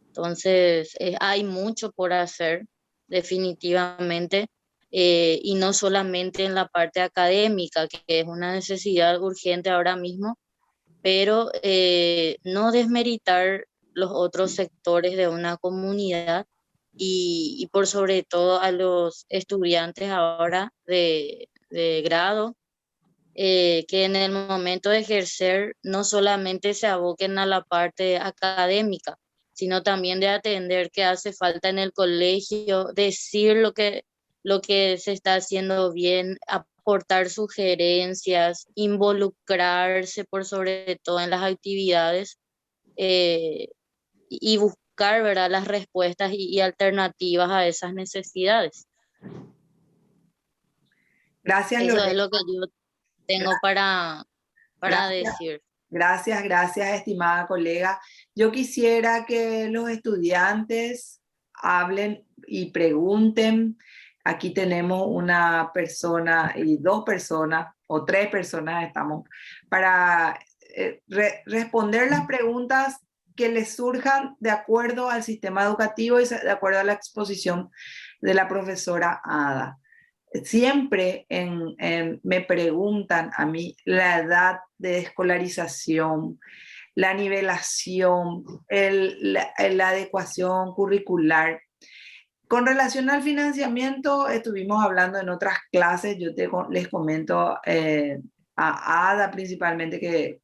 Entonces, hay mucho por hacer, definitivamente, y no solamente en la parte académica, que es una necesidad urgente ahora mismo, pero no desmeritar los otros sectores de una comunidad y por sobre todo a los estudiantes ahora de grado, que en el momento de ejercer no solamente se aboquen a la parte académica, sino también de atender qué hace falta en el colegio, decir lo que se está haciendo bien, aportar sugerencias, involucrarse por sobre todo en las actividades, y buscar, ¿verdad?, las respuestas y alternativas a esas necesidades. Gracias, Eso es Lorena. lo que yo tengo para Gracias, decir. gracias, estimada colega. Yo quisiera que los estudiantes hablen y pregunten. Aquí tenemos una persona y 2 personas o 3 personas estamos para responder las preguntas que les surjan de acuerdo al sistema educativo y de acuerdo a la exposición de la profesora Ada. Siempre me preguntan a mí la edad de escolarización, la nivelación, la adecuación curricular. Con relación al financiamiento, estuvimos hablando en otras clases, les comento a Ada principalmente que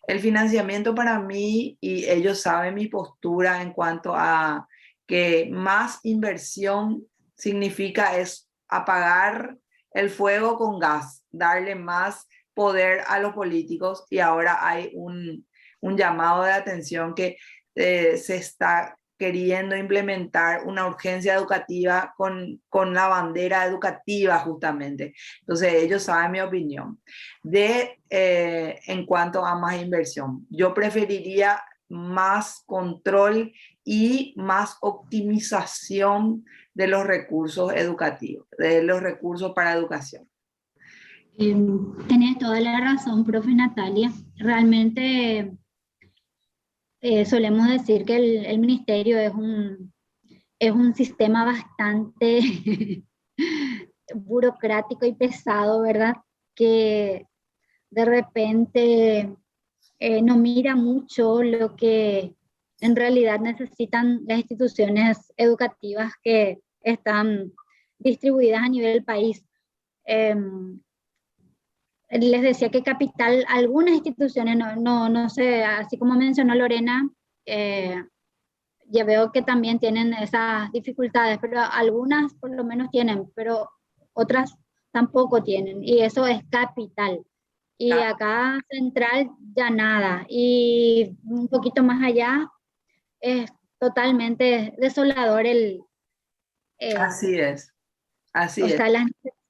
el financiamiento para mí, y ellos saben mi postura en cuanto a que más inversión significa es apagar el fuego con gas, darle más poder a los políticos y ahora hay un llamado de atención que se está queriendo implementar una urgencia educativa con la bandera educativa justamente. Entonces ellos saben mi opinión. En cuanto a más inversión, yo preferiría más control y más optimización de los recursos educativos, de los recursos para educación. Tenés toda la razón, profe Natalia. Realmente solemos decir que el ministerio es un sistema bastante burocrático y pesado, ¿verdad? Que de repente no mira mucho lo que en realidad necesitan las instituciones educativas que están distribuidas a nivel país. Les decía que Capital, algunas instituciones, no sé, así como mencionó Lorena, ya veo que también tienen esas dificultades, pero algunas por lo menos tienen, pero otras tampoco tienen, y eso es Capital. Y acá Central ya nada, y un poquito más allá es totalmente desolador Así es, así o es. sea,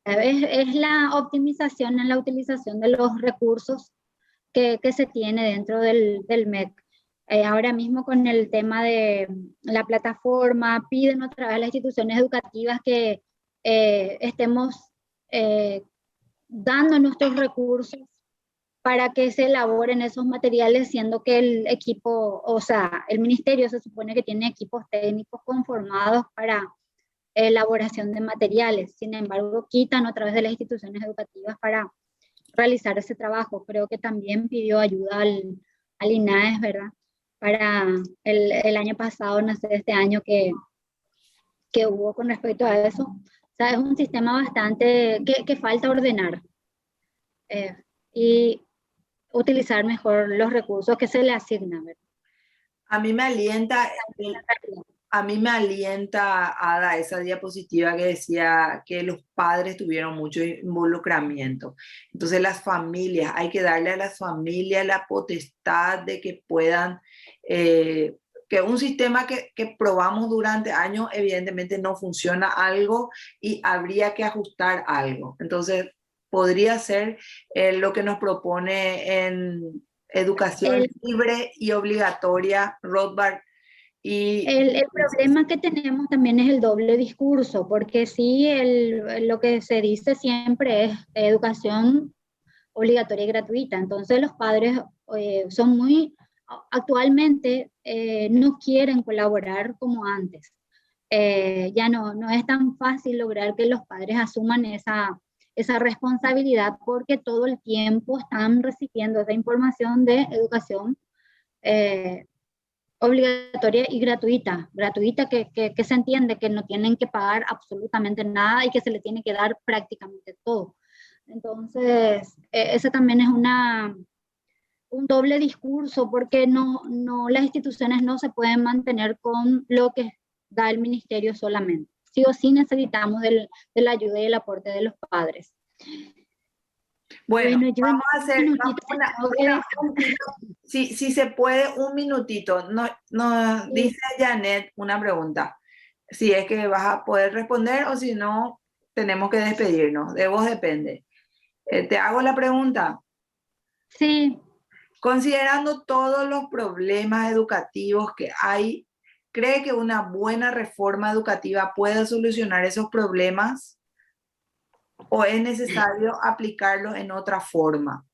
es la optimización en la utilización de los recursos que se tiene dentro del MEC. Ahora mismo con el tema de la plataforma, piden otra vez a las instituciones educativas que estemos dando nuestros recursos para que se elaboren esos materiales, siendo que el equipo, o sea, el ministerio se supone que tiene equipos técnicos conformados para elaboración de materiales. Sin embargo, quitan otra vez de las instituciones educativas para realizar ese trabajo. Creo que también pidió ayuda al INAES, ¿verdad? Para el año pasado, no sé, este año que hubo con respecto a eso. O sea, es un sistema bastante que falta ordenar y utilizar mejor los recursos que se le asignan, ¿verdad? A mí me alienta, a mí me alienta, Ada, esa diapositiva que decía que los padres tuvieron mucho involucramiento. Entonces las familias, hay que darle a las familias la potestad de que puedan, que un sistema que probamos durante años evidentemente no funciona algo y habría que ajustar algo. Entonces podría ser lo que nos propone en educación libre y obligatoria, Rothbard. El problema que tenemos también es el doble discurso, porque sí, lo que se dice siempre es educación obligatoria y gratuita. Entonces los padres son actualmente no quieren colaborar como antes. Ya no es tan fácil lograr que los padres asuman esa responsabilidad porque todo el tiempo están recibiendo esa información de educación obligatoria y gratuita que se entiende que no tienen que pagar absolutamente nada y que se le tiene que dar prácticamente todo. Entonces, ese también es un doble discurso porque las instituciones no se pueden mantener con lo que da el ministerio solamente. Sí o sí necesitamos de la ayuda y el aporte de los padres. Bueno, yo vamos a hacer si se puede un minutito. No, dice Janet una pregunta. Si es que vas a poder responder o si no, tenemos que despedirnos. De vos depende. Te hago la pregunta. Sí. Considerando todos los problemas educativos que hay, ¿cree que una buena reforma educativa puede solucionar esos problemas? ¿O es necesario aplicarlo en otra forma?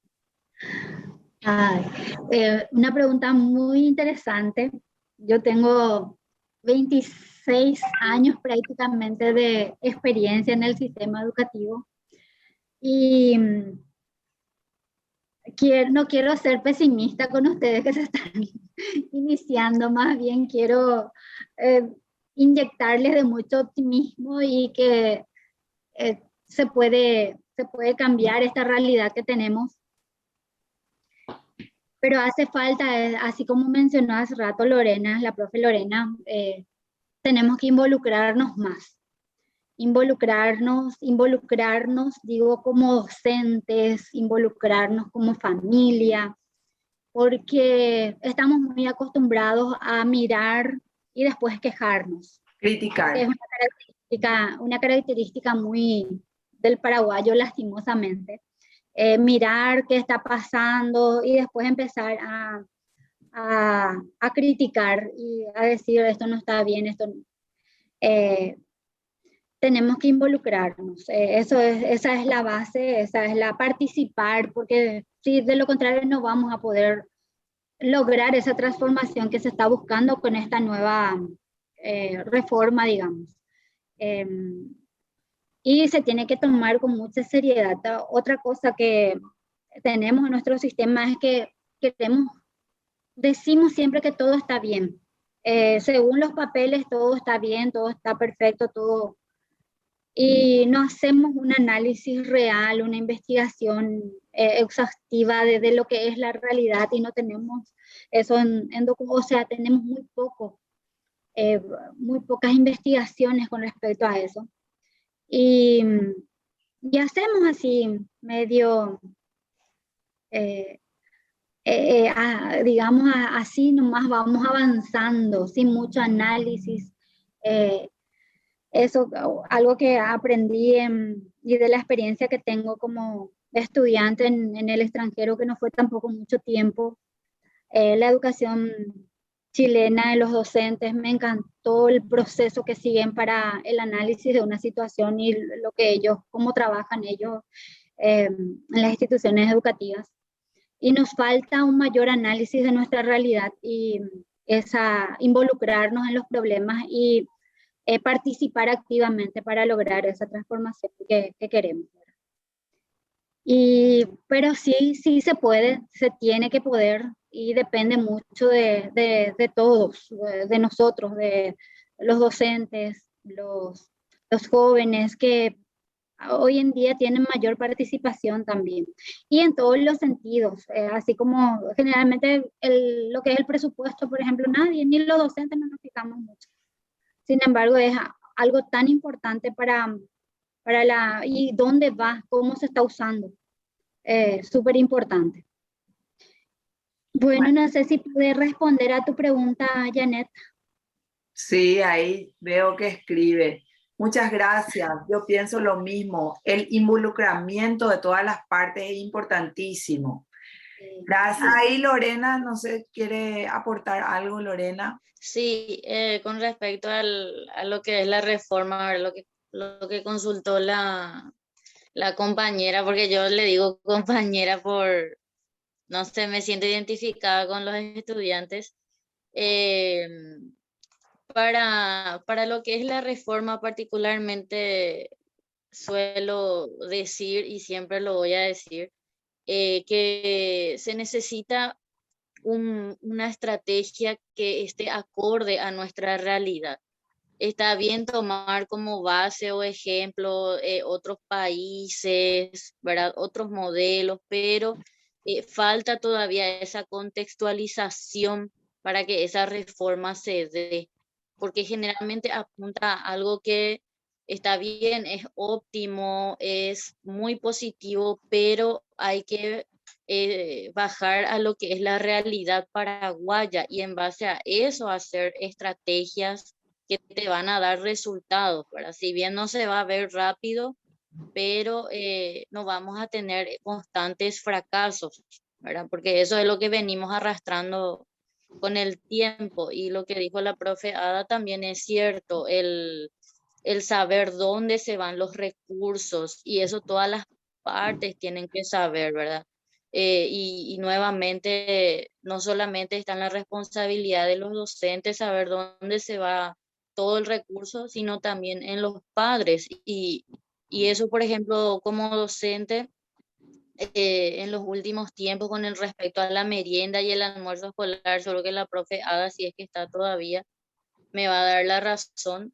Una pregunta muy interesante. Yo tengo 26 años prácticamente de experiencia en el sistema educativo y no quiero ser pesimista con ustedes que se están iniciando, más bien quiero inyectarles de mucho optimismo y que se puede cambiar esta realidad que tenemos. Pero hace falta, así como mencionó hace rato Lorena, la profe Lorena, tenemos que involucrarnos más. Involucrarnos, digo, como docentes, involucrarnos como familia, porque estamos muy acostumbrados a mirar y después quejarnos, que es Criticar. una característica muy del paraguayo, lastimosamente. Mirar qué está pasando y después empezar a criticar y a decir esto no está bien, esto no. Tenemos que involucrarnos. Esa es la base, esa es la participar, porque si de lo contrario no vamos a poder lograr esa transformación que se está buscando con esta nueva reforma, digamos. Eh, y se tiene que tomar con mucha seriedad. Otra cosa que tenemos en nuestro sistema es que decimos siempre que todo está bien. Según los papeles, todo está bien, todo está perfecto, todo, y no hacemos un análisis real, una investigación exhaustiva de lo que es la realidad y no tenemos eso o sea, tenemos eh, muy pocas investigaciones con respecto a eso. Y, y hacemos así medio, eh, digamos, así nomás vamos avanzando sin mucho análisis. eh, Eso, algo que aprendí y de la experiencia que tengo como estudiante en el extranjero, que no fue tampoco mucho tiempo, la educación chilena de los docentes, me encantó el proceso que siguen para el análisis de una situación y lo que ellos, cómo trabajan ellos en las instituciones educativas. Y nos falta un mayor análisis de nuestra realidad y involucrarnos en los problemas y participar activamente para lograr esa transformación que queremos. Pero sí, sí se puede, se tiene que poder y depende mucho de todos, de nosotros, de los docentes, los jóvenes que hoy en día tienen mayor participación también. Y en todos los sentidos, así como generalmente lo que es el presupuesto, por ejemplo, nadie, ni los docentes no nos fijamos mucho. Sin embargo, es algo tan importante y dónde va, cómo se está usando. Súper importante. Bueno, no sé si pude responder a tu pregunta, Janet. Sí, ahí veo que escribe. Muchas gracias. Yo pienso lo mismo. El involucramiento de todas las partes es importantísimo. Gracias. Ahí Lorena, no sé, ¿quiere aportar algo, Lorena? Sí, con respecto a lo que es la reforma, a ver, lo que consultó la compañera, porque yo le digo compañera no sé, me siento identificada con los estudiantes. Eh, para lo que es la reforma particularmente, suelo decir, y siempre lo voy a decir, que se necesita una estrategia que esté acorde a nuestra realidad. Está bien tomar como base o ejemplo otros países, ¿verdad? Otros modelos, pero falta todavía esa contextualización para que esa reforma se dé, porque generalmente apunta a algo que está bien, es óptimo, es muy positivo, pero hay que bajar a lo que es la realidad paraguaya y en base a eso hacer estrategias que te van a dar resultados, ¿verdad? Si bien no se va a ver rápido, pero no vamos a tener constantes fracasos, ¿verdad? Porque eso es lo que venimos arrastrando con el tiempo y lo que dijo la profe Ada también es cierto, el saber dónde se van los recursos y eso todas las partes tienen que saber, ¿verdad? Y nuevamente, no solamente está en la responsabilidad de los docentes saber dónde se va todo el recurso, sino también en los padres. Y eso, por ejemplo, como docente, en los últimos tiempos con el respecto a la merienda y el almuerzo escolar, solo que la profe Ada, si es que está todavía, me va a dar la razón,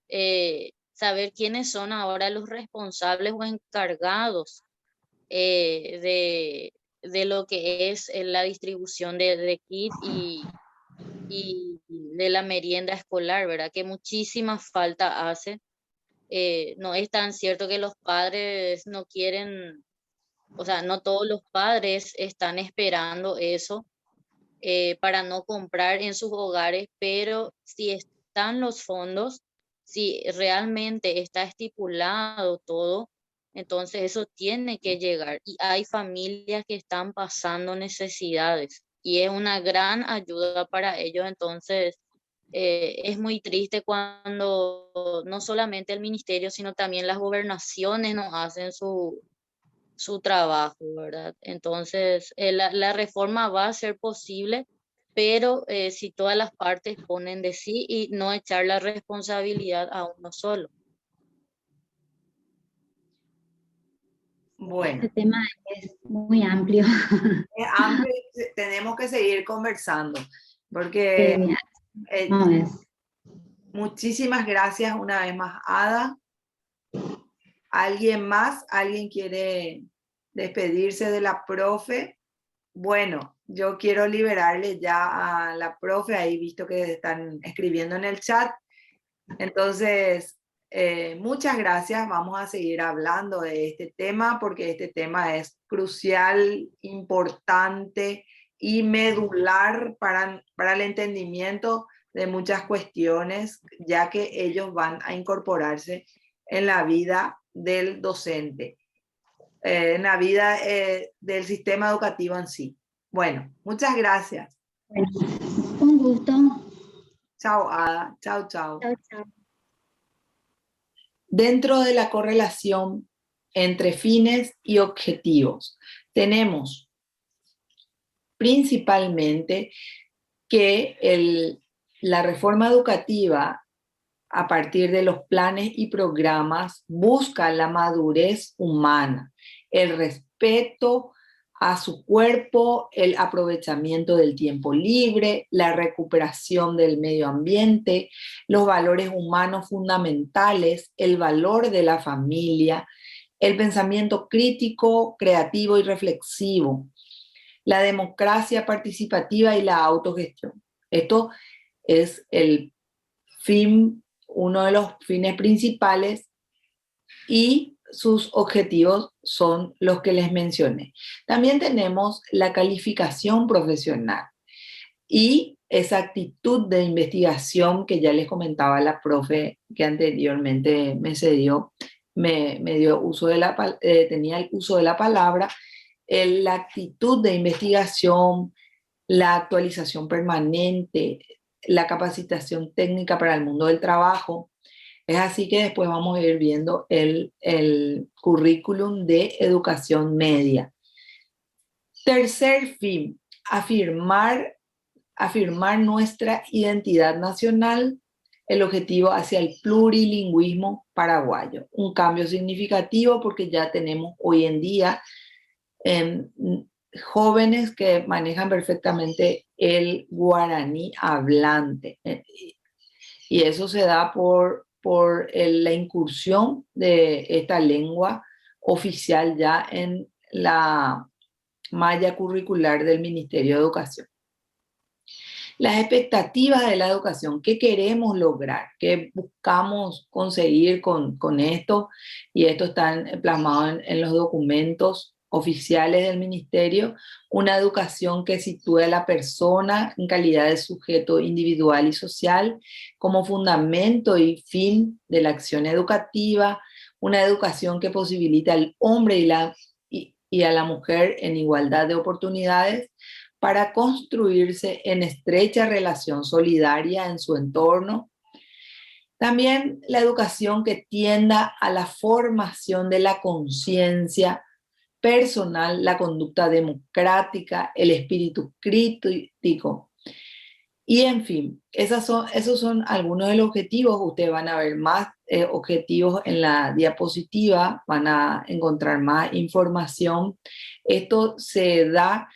saber quiénes son ahora los responsables o encargados de lo que es la distribución de kit y de la merienda escolar, ¿verdad? Que muchísima falta hace. No es tan cierto que los padres no quieren, o sea, no todos los padres están esperando eso para no comprar en sus hogares, pero si están los fondos, si realmente está estipulado todo, entonces eso tiene que llegar. Y hay familias que están pasando necesidades y es una gran ayuda para ellos. Entonces, es muy triste cuando no solamente el ministerio, sino también las gobernaciones no hacen su trabajo, ¿verdad? Entonces, la reforma va a ser posible, pero si todas las partes ponen de sí y no echar la responsabilidad a uno solo. Este Bueno, tema es muy amplio. es amplio y tenemos que seguir conversando, porque Sí, eh, no es. muchísimas gracias una vez más, Ada. ¿Alguien más? ¿Alguien quiere despedirse de la profe? Bueno, yo quiero liberarle ya a la profe, ahí visto que están escribiendo en el chat. Entonces, muchas gracias. Vamos a seguir hablando de este tema porque este tema es crucial, importante y medular para el entendimiento de muchas cuestiones, ya que ellos van a incorporarse en la vida del docente, en la vida del sistema educativo en sí. Bueno, muchas gracias. Bueno, un gusto. Chao, Ada. Chao, chao. Chao, chao. Dentro de la correlación entre fines y objetivos, tenemos principalmente que la reforma educativa, a partir de los planes y programas, busca la madurez humana, el respeto a su cuerpo, el aprovechamiento del tiempo libre, la recuperación del medio ambiente, los valores humanos fundamentales, el valor de la familia, el pensamiento crítico, creativo y reflexivo, la democracia participativa y la autogestión. Esto es uno de los fines principales, y sus objetivos son los que les mencioné. También tenemos la calificación profesional y esa actitud de investigación que ya les comentaba la profe que anteriormente me cedió, me dio uso tenía el uso de la palabra, la actitud de investigación, la actualización permanente, la capacitación técnica para el mundo del trabajo. Es así que después vamos a ir viendo el currículum de educación media. Tercer fin, afirmar nuestra identidad nacional, el objetivo hacia el plurilingüismo paraguayo. Un cambio significativo porque ya tenemos hoy en día jóvenes que manejan perfectamente el guaraní hablante. Y eso se da por la incursión de esta lengua oficial ya en la malla curricular del Ministerio de Educación. Las expectativas de la educación, ¿qué queremos lograr? ¿Qué buscamos conseguir con esto? Y esto está plasmado en los documentos oficiales del ministerio. Una educación que sitúe a la persona en calidad de sujeto individual y social como fundamento y fin de la acción educativa. Una educación que posibilita al hombre y a la mujer en igualdad de oportunidades para construirse en estrecha relación solidaria en su entorno. También la educación que tienda a la formación de la conciencia personal, la conducta democrática, el espíritu crítico. Y en fin, esos son algunos de los objetivos. Ustedes van a ver más objetivos en la diapositiva, van a encontrar más información. Esto se da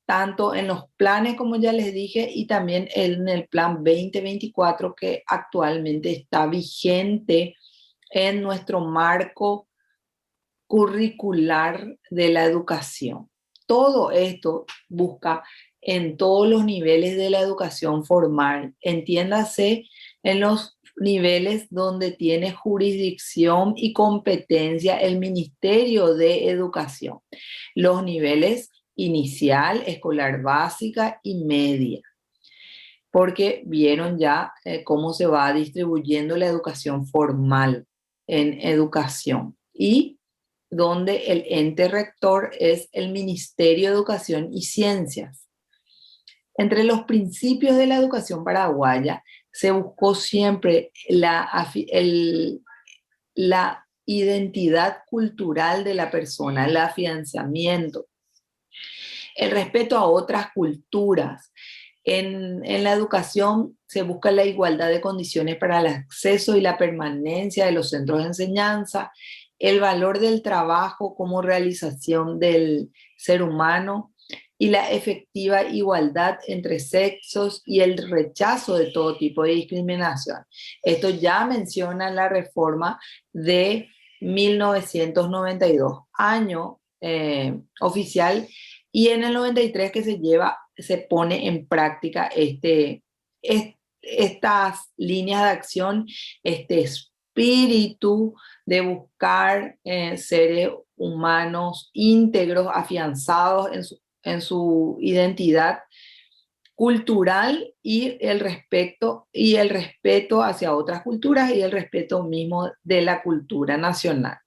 tanto en los planes, como ya les dije, y también en el plan 2024 que actualmente está vigente en nuestro marco curricular de la educación. Todo esto busca en todos los niveles de la educación formal, entiéndase en los niveles donde tiene jurisdicción y competencia el Ministerio de Educación, los niveles inicial, escolar básica y media. porque vieron ya cómo se va distribuyendo la educación formal en educación y donde el ente rector es el Ministerio de Educación y Ciencias. Entre los principios de la educación paraguaya se buscó siempre la identidad cultural de la persona, el afianzamiento, el respeto a otras culturas. En la educación se busca la igualdad de condiciones para el acceso y la permanencia de los centros de enseñanza, el valor del trabajo como realización del ser humano y la efectiva igualdad entre sexos y el rechazo de todo tipo de discriminación. Esto ya menciona la reforma de 1992, año oficial, y en el 93 que se pone en práctica estas líneas de acción, este espíritu de buscar seres humanos íntegros, afianzados en su identidad cultural y el respeto hacia otras culturas y el respeto mismo de la cultura nacional.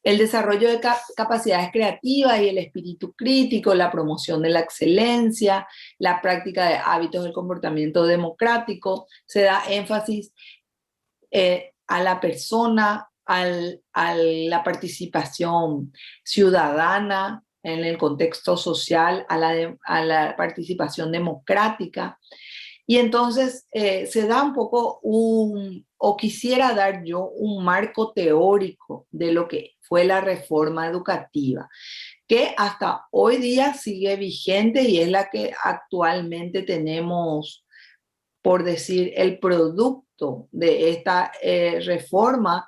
El desarrollo de capacidades creativas y el espíritu crítico, la promoción de la excelencia, la práctica de hábitos del comportamiento democrático, se da énfasis a la persona, a la participación ciudadana en el contexto social, a la participación democrática. Y entonces se da un poco o quisiera dar yo un marco teórico de lo que fue la reforma educativa, que hasta hoy día sigue vigente y es la que actualmente tenemos, por decir, el producto de esta reforma.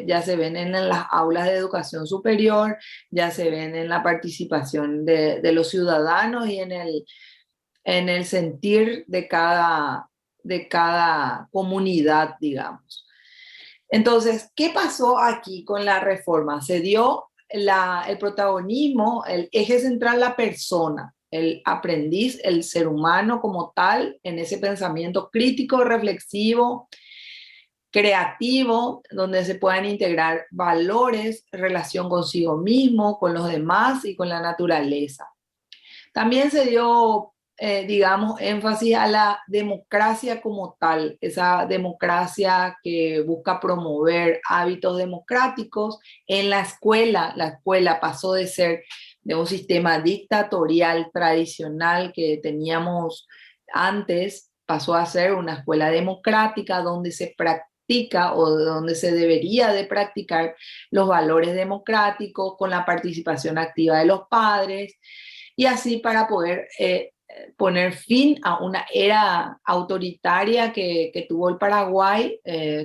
Ya se ven en las aulas de educación superior, ya se ven en la participación de los ciudadanos y en el sentir de cada comunidad, digamos. Entonces, ¿qué pasó aquí con la reforma? Se dio el protagonismo, el eje central, la persona, el aprendiz, el ser humano como tal, en ese pensamiento crítico, reflexivo, creativo, donde se puedan integrar valores, relación consigo mismo, con los demás y con la naturaleza. También se dio, digamos, énfasis a la democracia como tal, esa democracia que busca promover hábitos democráticos. En la escuela pasó de ser de un sistema dictatorial tradicional que teníamos antes, pasó a ser una escuela democrática donde se practica o donde se debería de practicar los valores democráticos con la participación activa de los padres, y así para poder poner fin a una era autoritaria que tuvo el Paraguay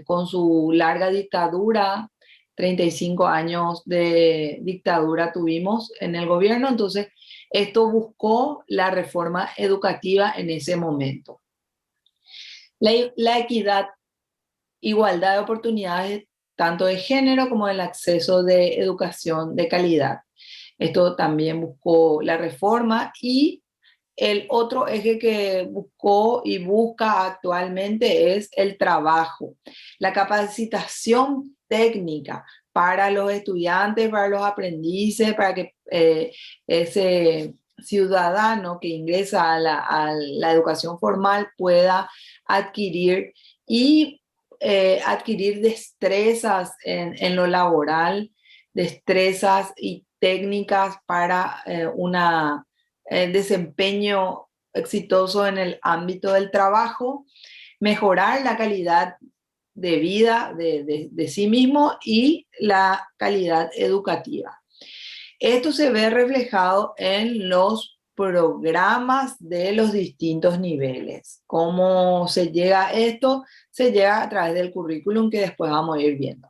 con su larga dictadura. 35 años de dictadura tuvimos en el gobierno, entonces esto buscó la reforma educativa en ese momento. La equidad, igualdad de oportunidades, tanto de género como del acceso de educación de calidad. Esto también buscó la reforma, y el otro eje que buscó y busca actualmente es el trabajo, la capacitación técnica para los estudiantes, para los aprendices, para que ese ciudadano que ingresa a la educación formal pueda adquirir adquirir destrezas en lo laboral, destrezas y técnicas para un desempeño exitoso en el ámbito del trabajo, mejorar la calidad de vida de sí mismo y la calidad educativa. Esto se ve reflejado en los programas de los distintos niveles. ¿Cómo se llega a esto? Se llega a través del currículum, que después vamos a ir viendo.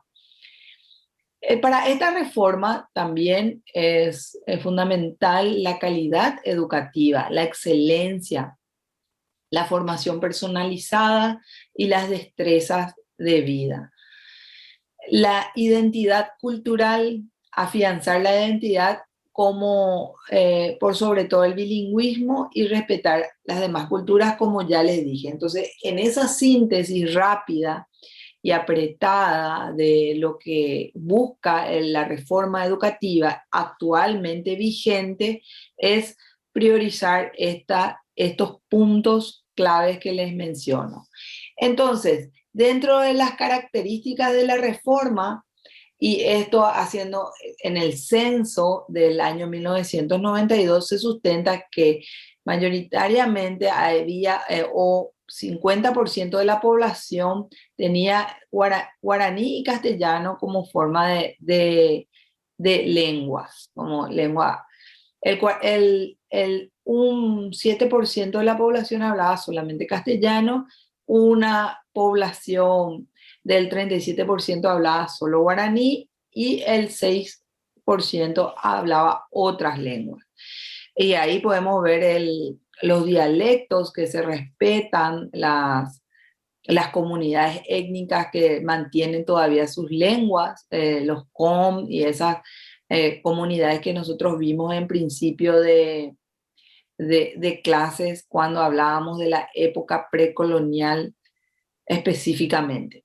Para esta reforma también es fundamental la calidad educativa, la excelencia, la formación personalizada y las destrezas de vida. La identidad cultural, afianzar la identidad como por sobre todo el bilingüismo y respetar las demás culturas, como ya les dije. Entonces, en esa síntesis rápida y apretada de lo que busca la reforma educativa actualmente vigente, es priorizar estos puntos claves que les menciono. Entonces, dentro de las características de la reforma, y esto haciendo en el censo del año 1992, se sustenta que mayoritariamente había o 50% de la población tenía guaraní y castellano como forma de lenguas, como lengua. Un 7% de la población hablaba solamente castellano, una población del 37% hablaba solo guaraní y el 6% hablaba otras lenguas. Y ahí podemos ver los dialectos que se respetan, las comunidades étnicas que mantienen todavía sus lenguas, los com y esas comunidades que nosotros vimos en principio de clases cuando hablábamos de la época precolonial específicamente.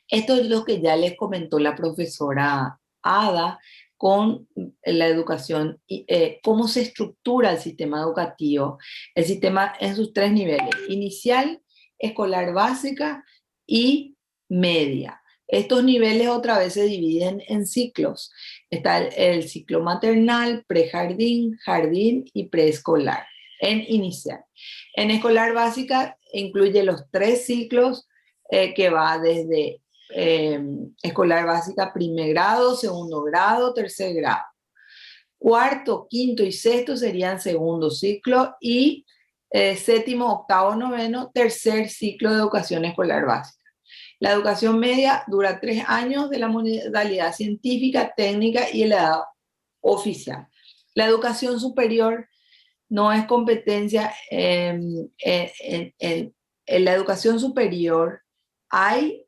Esto es lo que ya les comentó la profesora Ada con la educación, cómo se estructura el sistema educativo, el sistema en sus tres niveles: inicial, escolar básica y media. Estos niveles otra vez se dividen en ciclos. Está el ciclo maternal, prejardín, jardín y preescolar en inicial. En escolar básica incluye los tres ciclos que va desde escolar básica, primer grado, segundo grado, tercer grado. Cuarto, quinto y sexto serían segundo ciclo y séptimo, octavo, noveno, tercer ciclo de educación escolar básica. La educación media dura 3 años de la modalidad científica, técnica y la edad oficial. La educación superior no es competencia. En la educación superior hay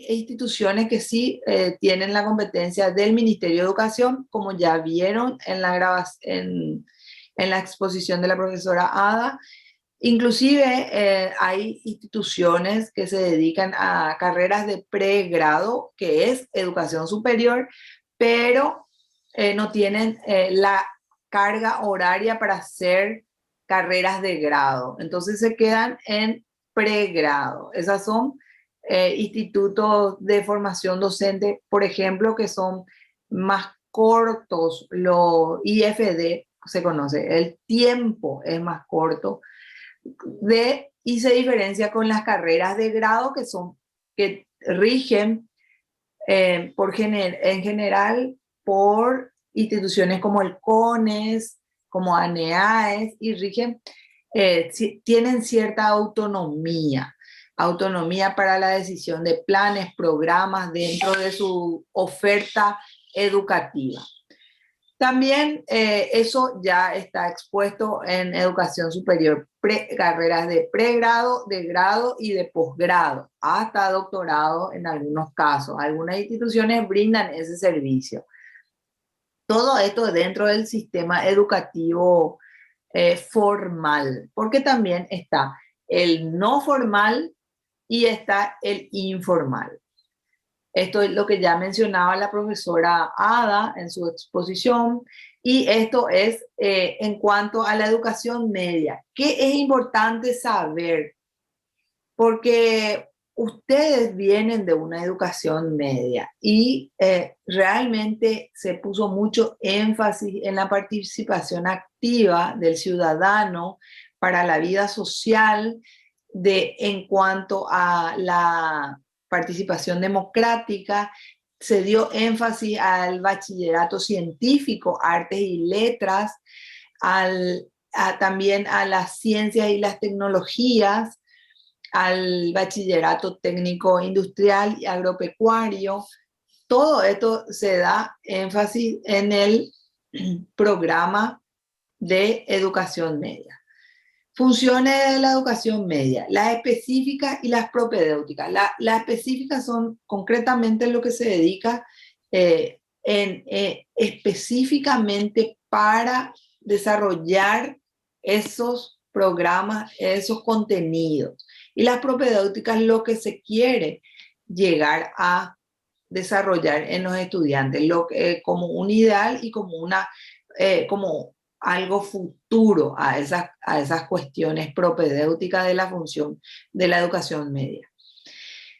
instituciones que sí tienen la competencia del Ministerio de Educación, como ya vieron en la exposición de la profesora Ada. Inclusive hay instituciones que se dedican a carreras de pregrado, que es educación superior, pero no tienen la carga horaria para hacer carreras de grado. Entonces se quedan en pregrado. Esas son institutos de formación docente, por ejemplo, que son más cortos, los IFD se conoce, el tiempo es más corto, y se diferencia con las carreras de grado que rigen en general por instituciones como el CONES, como ANEAES, y rigen, tienen cierta autonomía para la decisión de planes, programas dentro de su oferta educativa. También eso ya está expuesto en educación superior, carreras de pregrado, de grado y de posgrado, hasta doctorado en algunos casos. Algunas instituciones brindan ese servicio. Todo esto dentro del sistema educativo formal, porque también está el no formal y está el informal. Esto es lo que ya mencionaba la profesora Ada en su exposición, y esto es en cuanto a la educación media. ¿Qué es importante saber? Porque ustedes vienen de una educación media y realmente se puso mucho énfasis en la participación activa del ciudadano para la vida social en cuanto a la participación democrática. Se dio énfasis al bachillerato científico, artes y letras, también a las ciencias y las tecnologías, al bachillerato técnico industrial y agropecuario. Todo esto se da énfasis en el programa de educación media. Funciones de la educación media: las específicas y las propedéuticas. Las específicas son concretamente lo que se dedica específicamente para desarrollar esos programas, esos contenidos. Y las propedéuticas, lo que se quiere llegar a desarrollar en los estudiantes, como un ideal y como algo futuro a esas cuestiones propedéuticas de la función de la educación media.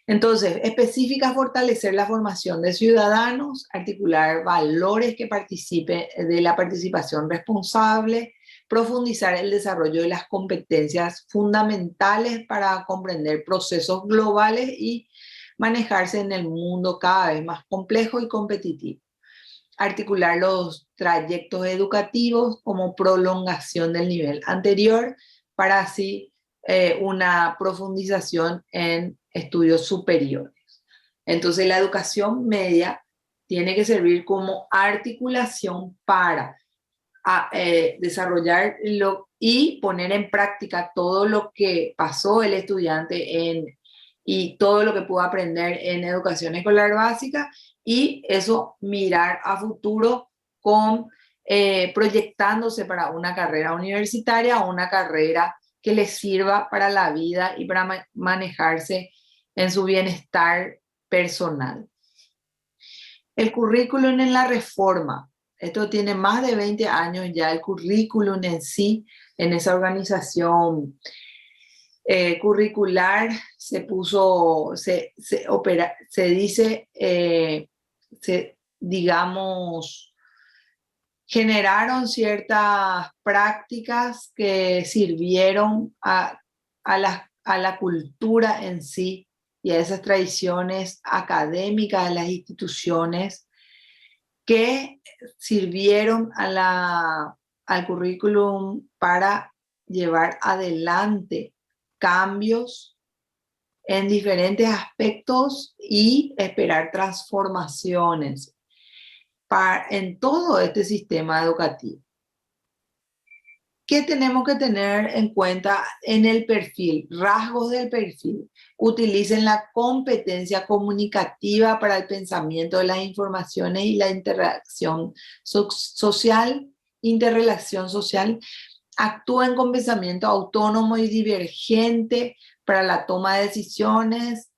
Entonces, específica, fortalecer la formación de ciudadanos, articular valores que participen de la participación responsable, profundizar el desarrollo de las competencias fundamentales para comprender procesos globales y manejarse en el mundo cada vez más complejo y competitivo. Articular los trayectos educativos como prolongación del nivel anterior para así una profundización en estudios superiores. Entonces la educación media tiene que servir como articulación para desarrollar y poner en práctica todo lo que pasó el estudiante y todo lo que pudo aprender en educación escolar básica, y eso mirar a futuro proyectándose para una carrera universitaria o una carrera que les sirva para la vida y para manejarse en su bienestar personal. El currículum en la reforma. Esto tiene más de 20 años ya, el currículum en sí, en esa organización curricular digamos, generaron ciertas prácticas que sirvieron a la cultura en sí y a esas tradiciones académicas de las instituciones que sirvieron al currículum para llevar adelante cambios en diferentes aspectos y esperar transformaciones en todo este sistema educativo. ¿Qué tenemos que tener en cuenta en el perfil? Rasgos del perfil. Utilicen la competencia comunicativa para el pensamiento de las informaciones y la interrelación social. Actúen con pensamiento autónomo y divergente para la toma de decisiones,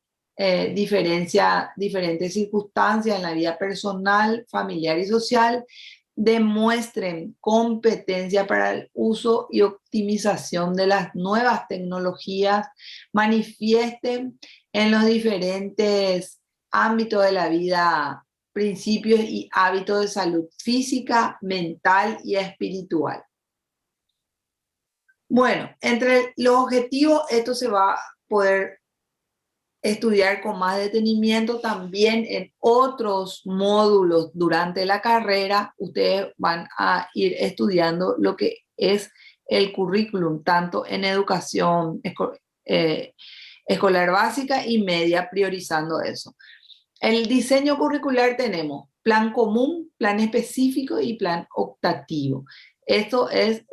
diferentes circunstancias en la vida personal, familiar y social. Demuestren competencia para el uso y optimización de las nuevas tecnologías, manifiesten en los diferentes ámbitos de la vida principios y hábitos de salud física, mental y espiritual. Bueno, entre los objetivos, esto se va a poder estudiar con más detenimiento también en otros módulos durante la carrera. Ustedes van a ir estudiando lo que es el currículum, tanto en educación escolar básica y media, priorizando eso. El diseño curricular tenemos plan común, plan específico y plan optativo. Esto es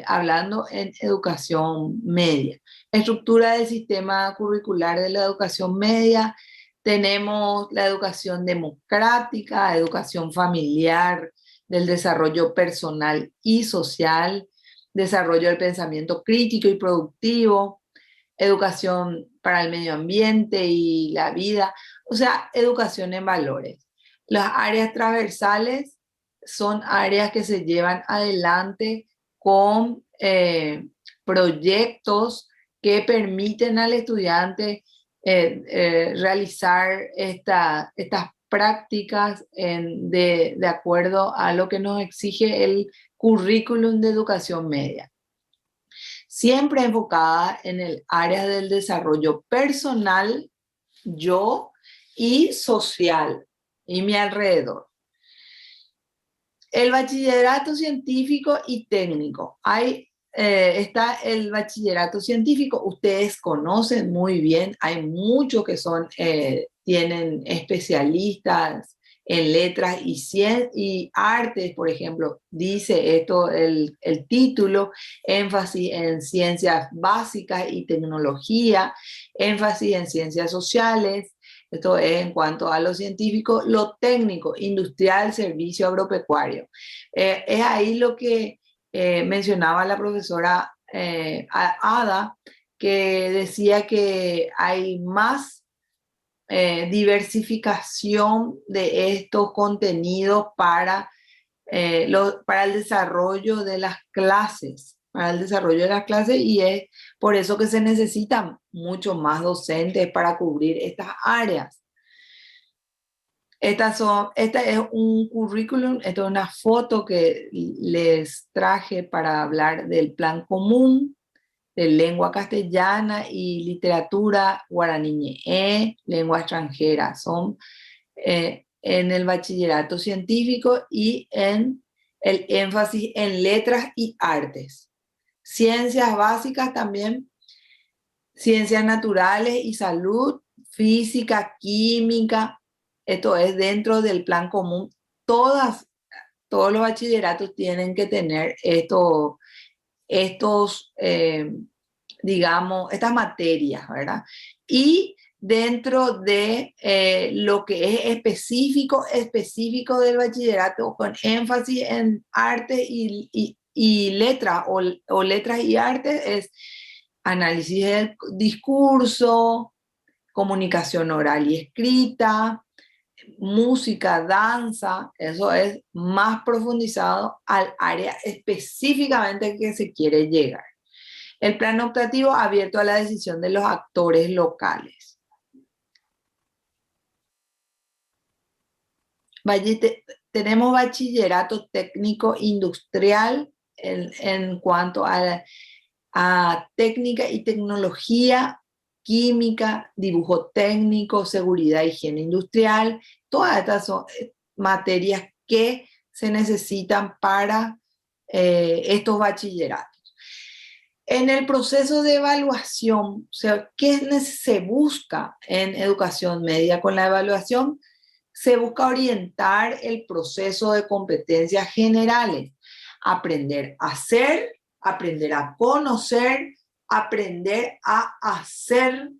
hablando en educación media. Estructura del sistema curricular de la educación media. Tenemos la educación democrática, educación familiar, del desarrollo personal y social, desarrollo del pensamiento crítico y productivo, educación para el medio ambiente y la vida, o sea, educación en valores. Las áreas transversales son áreas que se llevan adelante con proyectos que permiten al estudiante realizar estas prácticas de acuerdo a lo que nos exige el currículum de educación media. Siempre enfocada en el área del desarrollo personal, yo, y social, y mi alrededor. El bachillerato científico y técnico. Está el bachillerato científico, ustedes conocen muy bien, hay muchos que tienen especialistas en letras y artes, por ejemplo, dice esto el título, énfasis en ciencias básicas y tecnología, énfasis en ciencias sociales, Esto es en cuanto a lo científico. Lo técnico, industrial, servicio, agropecuario. Es ahí lo que mencionaba la profesora Ada, que decía que hay más diversificación de estos contenidos para el desarrollo de las clases, y es por eso que se necesitan mucho más docentes para cubrir estas áreas. Esta es un currículum, esta es una foto que les traje para hablar del plan común de lengua castellana y literatura guaraní, lengua extranjera. Son en el bachillerato científico y en el énfasis en letras y artes. Ciencias básicas también, ciencias naturales y salud, física, química. Esto es dentro del plan común. Todos los bachilleratos tienen que tener digamos, estas materias, ¿verdad? Y dentro de lo que es específico del bachillerato, con énfasis en arte y letras, o letras y artes, es análisis del discurso, comunicación oral y escrita, música, danza. Eso es más profundizado al área específicamente que se quiere llegar. El plan optativo abierto a la decisión de los actores locales. Tenemos bachillerato técnico industrial en cuanto a técnica y tecnología, química, dibujo técnico, seguridad, higiene industrial. Todas estas son materias que se necesitan para estos bachilleratos. En el proceso de evaluación, o sea, ¿qué se busca en educación media? Con la evaluación se busca orientar el proceso de competencias generales, aprender a hacer, aprender a conocer, aprender a hacer,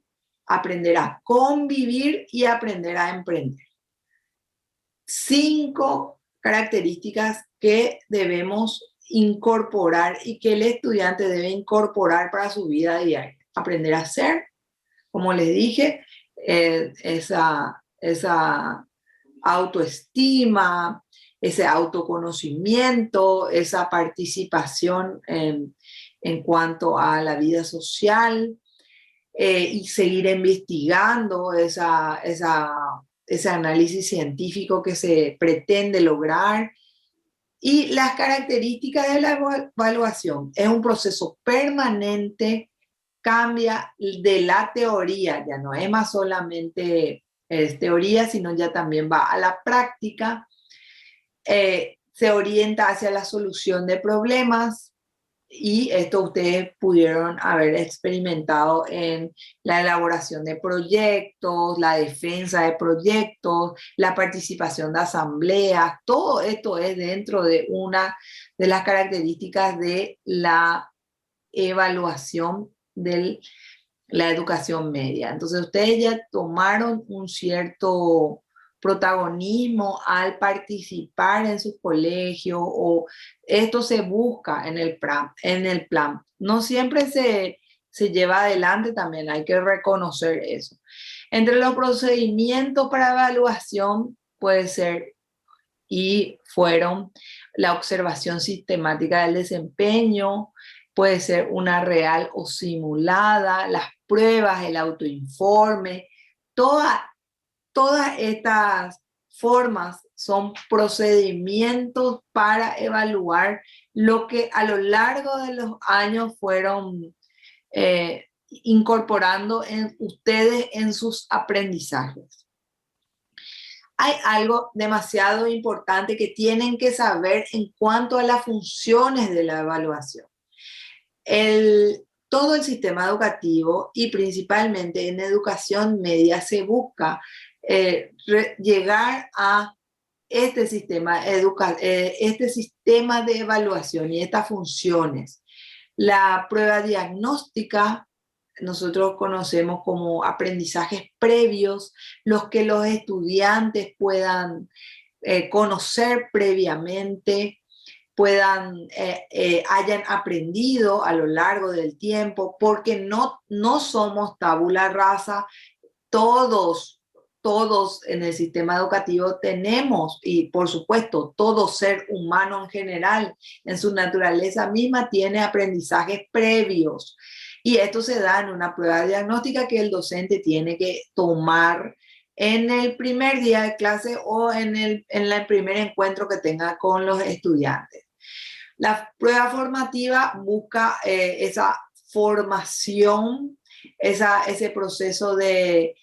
aprender a convivir y aprender a emprender. 5 características que debemos incorporar y que el estudiante debe incorporar para su vida diaria. Aprender a hacer, como les dije, esa autoestima, ese autoconocimiento, esa participación en cuanto a la vida social, y seguir investigando ese análisis científico que se pretende lograr. Y las características de la evaluación: es un proceso permanente, cambia de la teoría, ya no es más solamente teoría, sino ya también va a la práctica, se orienta hacia la solución de problemas, y esto ustedes pudieron haber experimentado en la elaboración de proyectos, la defensa de proyectos, la participación de asambleas. Todo esto es dentro de una de las características de la evaluación de la educación media. Entonces ustedes ya tomaron un cierto protagonismo al participar en su colegio, o esto se busca en el plan. No siempre se lleva adelante, también hay que reconocer eso. Entre los procedimientos para evaluación puede ser y fueron la observación sistemática del desempeño, puede ser una real o simulada, las pruebas, el autoinforme. Todas estas formas son procedimientos para evaluar lo que a lo largo de los años fueron incorporando ustedes en sus aprendizajes. Hay algo demasiado importante que tienen que saber en cuanto a las funciones de la evaluación. Todo el sistema educativo, y principalmente en educación media, se busca llegar a este sistema de evaluación y estas funciones. La prueba diagnóstica, nosotros conocemos como aprendizajes previos, los que los estudiantes puedan conocer previamente, hayan aprendido a lo largo del tiempo, porque no somos tabula rasa. Todos en el sistema educativo tenemos, y por supuesto todo ser humano en general, en su naturaleza misma, tiene aprendizajes previos. Y esto se da en una prueba diagnóstica que el docente tiene que tomar en el primer día de clase o en el primer encuentro que tenga con los estudiantes. La prueba formativa busca esa formación, ese proceso de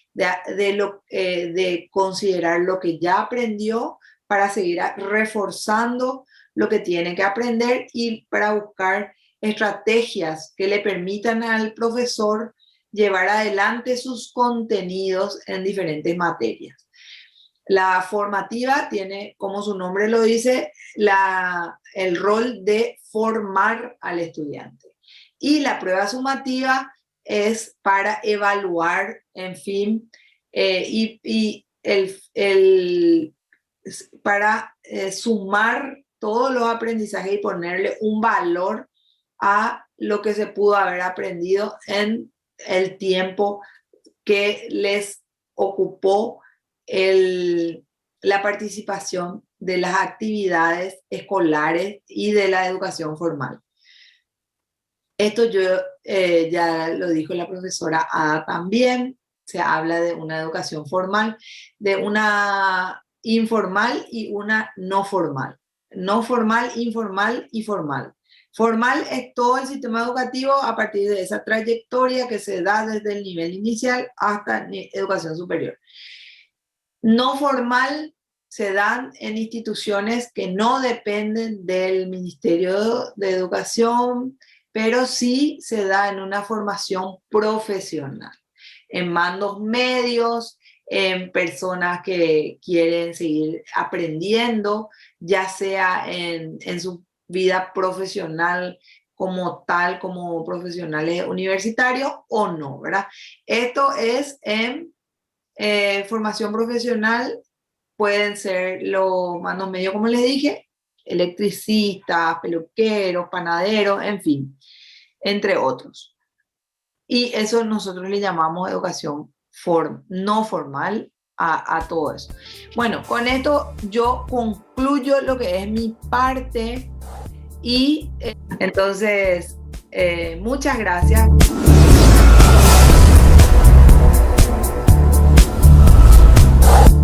considerar lo que ya aprendió para seguir reforzando lo que tiene que aprender y para buscar estrategias que le permitan al profesor llevar adelante sus contenidos en diferentes materias. La formativa tiene, como su nombre lo dice, el rol de formar al estudiante. Y la prueba sumativa es para evaluar, en fin, para sumar todos los aprendizajes y ponerle un valor a lo que se pudo haber aprendido en el tiempo que les ocupó la participación de las actividades escolares y de la educación formal. Esto ya lo dijo la profesora Ada también. Se habla de una educación formal, de una informal y una no formal. No formal, informal y formal. Formal es todo el sistema educativo a partir de esa trayectoria que se da desde el nivel inicial hasta educación superior. No formal se dan en instituciones que no dependen del Ministerio de Educación, pero sí se da en una formación profesional, en mandos medios, en personas que quieren seguir aprendiendo, ya sea en su vida profesional como tal, como profesionales universitarios o no, ¿verdad? Esto es en formación profesional, pueden ser los mandos medios, como les dije, electricistas, peluqueros, panaderos, en fin, entre otros. Y eso nosotros le llamamos educación no formal a todo eso. Bueno, con esto yo concluyo lo que es mi parte y entonces muchas gracias.